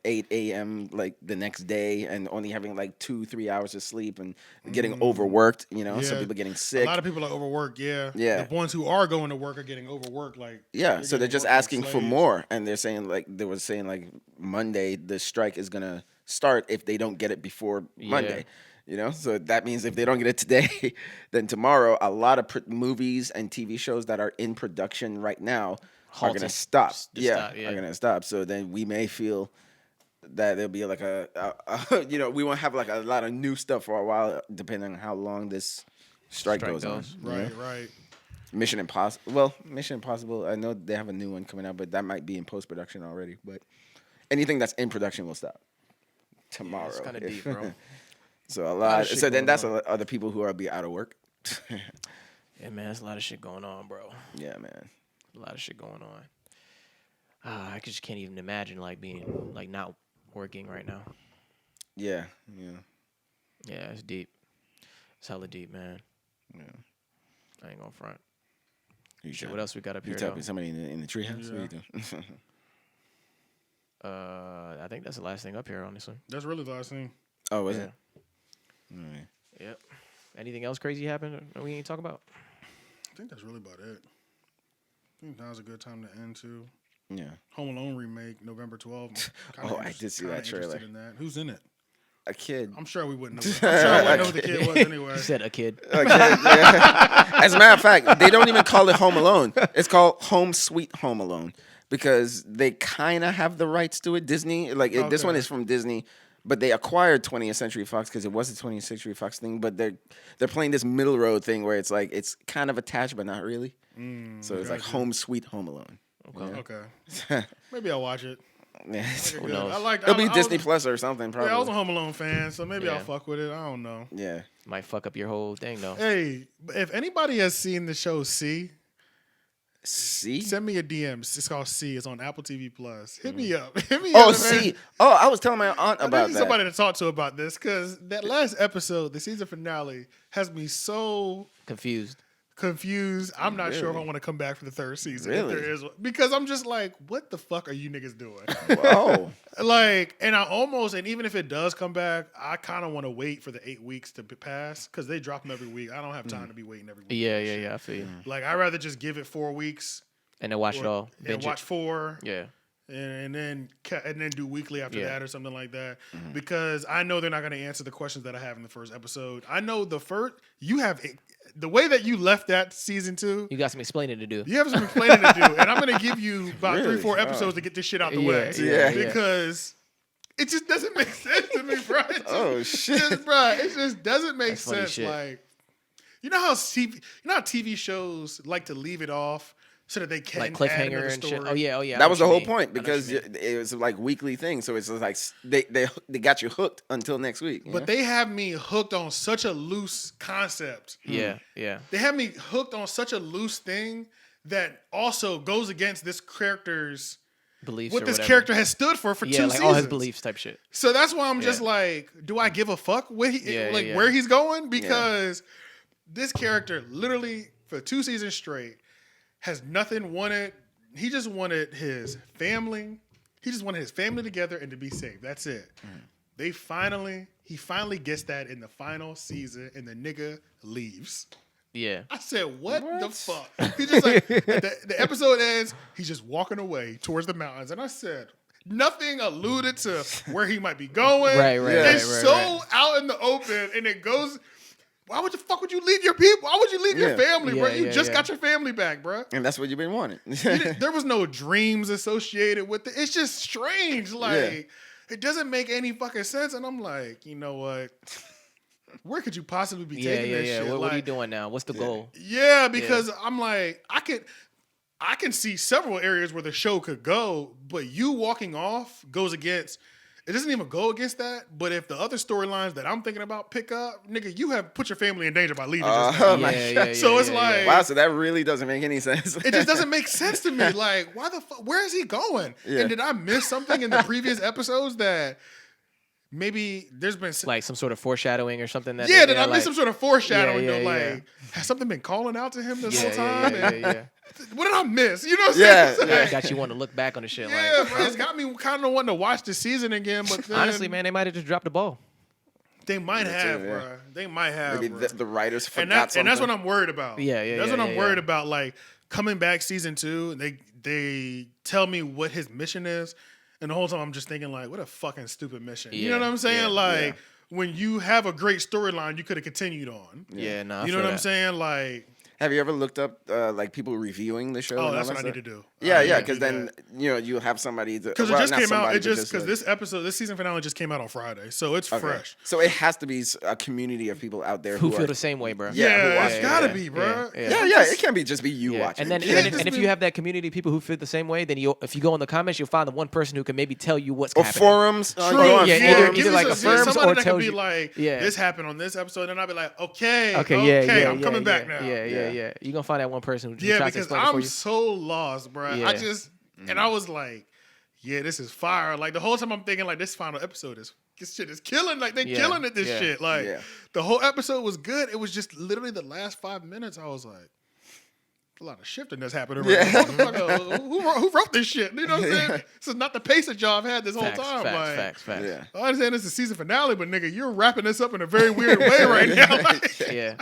8 a.m. like the next day, and only having like 2-3 hours of sleep and getting overworked. Some people getting sick. A lot of people are overworked. Yeah. Yeah. The ones who are going to work are getting overworked. Like So they're just getting worked asking like for slaves. more, and they were saying like Monday the strike is gonna start if they don't get it before Monday. So that means if they don't get it today, then tomorrow a lot of movies and TV shows that are in production right now are gonna stop. Are gonna stop. So then we may feel that there'll be like we won't have like a lot of new stuff for a while, depending on how long this strike goes on. Right. Mission Impossible. I know they have a new one coming out, but that might be in post production already. But anything that's in production will stop tomorrow. It's kind of deep, bro. So a lot. So then that's other people who will be out of work. Yeah, man, there's a lot of shit going on, bro. Yeah, man. A lot of shit going on. I just can't even imagine like being like not working right now. Yeah. Yeah, it's deep. It's hella deep, man. Yeah. I ain't gonna front. Shit, what else we got up you here? talking somebody in the treehouse? Yeah. What are you doing? I think that's the last thing up here, honestly. That's really the last thing. Oh, was Yeah. it? All right. Yep. Anything else crazy happened that we ain't talk about? I think that's really about it. I think now's a good time to end too. Yeah. Home Alone remake, November 12th. Oh, I did see that trailer. In that. Who's in it? A kid. I'm sure we wouldn't know. I'm sure I wouldn't know who the kid was anyway. You said a kid. Yeah. As a matter of fact, they don't even call it Home Alone. It's called Home Sweet Home Alone, because they kind of have the rights to it. Disney, this one is from Disney, but they acquired 20th Century Fox because it was a 20th Century Fox thing. But they're playing this middle road thing where it's like it's kind of attached but not really. So it's like Home Sweet Home Alone. Okay. Maybe I'll watch it. Yeah. Who knows? It'll be Disney Plus or something probably. Yeah, I was a Home Alone fan, so maybe Yeah. I'll fuck with it. I don't know. Yeah. Might fuck up your whole thing though. Hey, if anybody has seen the show C, See? send me a DM. It's called C. It's on Apple TV Plus. Hit me up. Hit me Oh, up. see. Oh, I was telling my aunt I about need that. somebody to talk to about this, because that last episode, the season finale, has me so Confused. confused. I'm not sure if I Really? want to come back for the third season. Really? If there is one. Because I'm just like, what the fuck are you niggas doing? Whoa. And I almost, and even if it does come back, I kind of want to wait for the 8 weeks to pass, because they drop them every week. I don't have time to be waiting every week. Yeah. I feel you. Like, I'd rather just give it 4 weeks And then watch it all. and Binge watch it. 4. Yeah. And then do weekly after Yeah. that or something like that, because I know they're not going to answer the questions that I have in the first episode. I know the way that you left that season 2. You got some explaining to do. You have some explaining to do, and I'm going to give you about Really? 3-4 episodes to get this shit out the Yeah, way, yeah. because it just doesn't make sense to me, bro. Oh, shit. It just doesn't make That's funny sense. shit. Like, you know how TV shows like to leave it off so that they can Like add cliffhanger another and story. shit. Oh yeah. I That know was what the you whole mean. point, I know what because you mean. it was like weekly thing. So it's like they got you hooked until next week. But they have me hooked on such a loose concept. Yeah. They have me hooked on such a loose thing that also goes against this character's Beliefs. what or this whatever. character has stood for 2 Yeah, like seasons. all his beliefs type shit. So that's why I'm just Yeah. like, do I give a fuck where Yeah. where he's going? Because this character literally for 2 seasons straight has nothing wanted. He just wanted his family. He just wanted his family together and to be safe. That's it. He finally gets that in the final season, and the nigga leaves. Yeah. I said, what the fuck? He just like, the episode ends, he's just walking away towards the mountains. And I said, nothing alluded to where he might be going. Right. It's so out in the open, and it goes, why would the fuck would you leave your people? Why would you leave your family, bro? Yeah, You yeah, just yeah. got your family back, bro. And that's what you've been wanting. There was no dreams associated with it. It's just strange. Like, it doesn't make any fucking sense. And I'm like, you know what? Where could you possibly be taking this shit? What are you Like, doing now? What's the goal? yeah, because I'm like, I can see several areas where the show could go, but you walking off goes against. It doesn't even go against that. But if the other storylines that I'm thinking about pick up, nigga, you have put your family in danger by leaving. just now. Oh my God. So it's like, Wow, so that really doesn't make any sense. it just doesn't make sense to me. Like, why the fuck? Where is he going? Yeah. And did I miss something in the previous episodes that maybe there's been Like some sort of foreshadowing or something. That yeah, they, that I missed some sort of foreshadowing. Yeah, though, yeah, like, has something been calling out to him this whole yeah, time? yeah, And yeah. what did I miss? You know what I'm Yeah, saying? yeah. Got you wanting to look back on the shit. Yeah, Like, bro, it's got me kind of wanting to watch the season again. But then honestly, man, they might have just dropped the ball. they might have, yeah. bro. They might have, Maybe bro. the writers forgot and that's something. what I'm worried about. Yeah, That's yeah, what I'm yeah, worried yeah. about. Like coming back season 2, and they tell me what his mission is, and the whole time I'm just thinking like, what a fucking stupid mission. You know Yeah, what I'm saying? yeah, like when you have a great storyline, you could have continued on. Yeah, no, I You know feel what I'm that. saying? Like, Have you ever looked up like people reviewing the show? oh, and that's all what I that need to stuff? do. Yeah, I yeah, need to because do then that. you have somebody to Because well, it just not came out. somebody, It just but because this season finale just came out on Friday, so it's okay. fresh. So it has to be a community of people out there Who who feel are, the same way, bro? Yeah, who Yeah, watch it's it. gotta yeah, be, bro. yeah. It can't be just be you Yeah. watching. And then, Yeah. if you have that community of people who feel the same way, then if you go in the comments, you'll find the one person who can maybe tell you what's or happening. forums. True. go on Yeah, forums. either like affirms somebody or that could tells be you- like, Yeah. this happened on this episode, and I'll be like, okay, Okay, I'm coming back now. Yeah. You're gonna find that one person who Yeah, tries to because explain it for I'm you. so lost, bro. Yeah. I just and I was like, yeah, this is fire. Like the whole time I'm thinking like this final episode this shit is killing. Like they Yeah, killing it. This yeah, shit. Like yeah. the whole episode was good. It was just literally the last 5 minutes. I was like, a lot of shifting that's happening right now. Like, who wrote this shit? You know what I'm saying? This is not the pace that y'all have had this whole time. Facts. Yeah. I understand it's the season finale, but nigga, you're wrapping this up in a very weird way right now. Like, Yeah.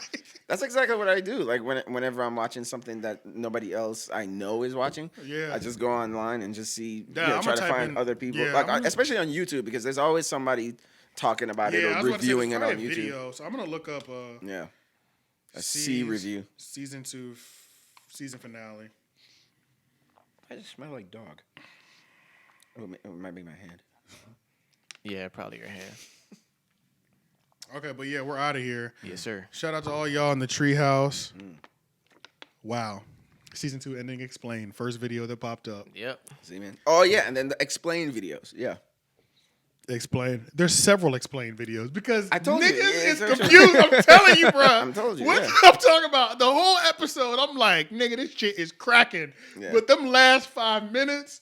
That's exactly what I do. Like whenever I'm watching something that nobody else I know is watching, Yeah. I just go online and just see, Yeah, try I'ma to type find in- other people, yeah, like I'm just- especially on YouTube because there's always somebody talking about it I or was about to say, reviewing there's it on probably a YouTube. video, so I'm gonna look up Yeah, a C review. season 2 season finale. I just smell like dog. Oh, it might be my hand. Yeah, probably your hand. Okay, but yeah, we're out of here. Yes, sir. Shout out to all y'all in the treehouse. Wow. Season 2 ending explained. First video that popped up. Yep. See, man. Oh yeah, and then the explain videos. Yeah. Explain. There's several explain videos because I told you, niggas yeah, is it's- confused. I'm telling you, bro. I'm telling you, What yeah. I'm talking about. The whole episode, I'm like, nigga, this shit is cracking. Yeah. But them last 5 minutes,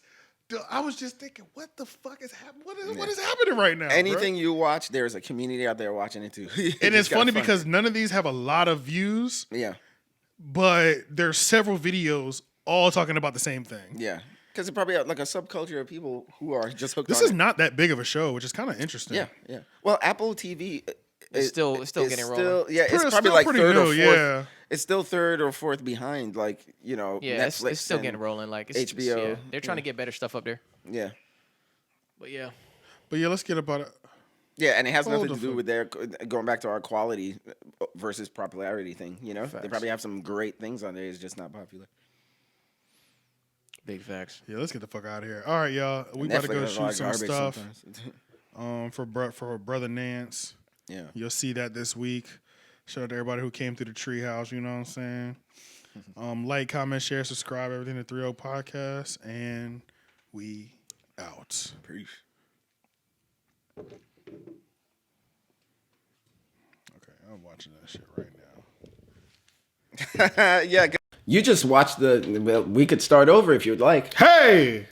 I was just thinking, what the fuck is happening? What is happening right now? Anything bro? you watch, there's a community out there watching it too. And it's funny because none of these have a lot of views, yeah, but there's several videos all talking about the same thing. yeah, because it's probably like a subculture of people who are just hooked. This on is it. not that big of a show, which is kind of interesting. Yeah, yeah. Well, Apple TV. It's still getting rolling. Yeah, it's It's probably still like pretty third or new, fourth. yeah. It's still third or fourth behind, like Yeah, Netflix. it's still and- getting rolling. Like it's, HBO, yeah, they're trying to get better stuff up there. Yeah, But yeah, But yeah, let's get about it. yeah, and it has Hold nothing to the do fuck. with their going back to our quality versus popularity thing. You know, they Facts. probably have some great things on there. It's just not popular. big facts. Yeah, let's get the fuck out of here. All right, y'all. We about to go has a lot shoot of some garbage stuff sometimes. for brother Nance. Yeah. You'll see that this week. Shout out to everybody who came through the treehouse. You know what I'm saying? Like, comment, share, subscribe, everything to 3O Podcast, and we out. Peace. Okay, I'm watching that shit right now. Yeah. You just watched well, we could start over if you'd like. Hey!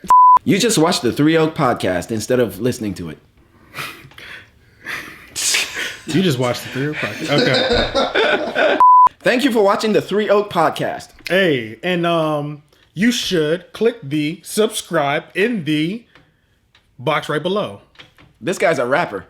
You just watched the 3 Oak Podcast instead of listening to it. You just watched the 3O Podcast. Okay. Thank you for watching the 3 Oak Podcast. Hey, and you should click the subscribe in the box right below. This guy's a rapper.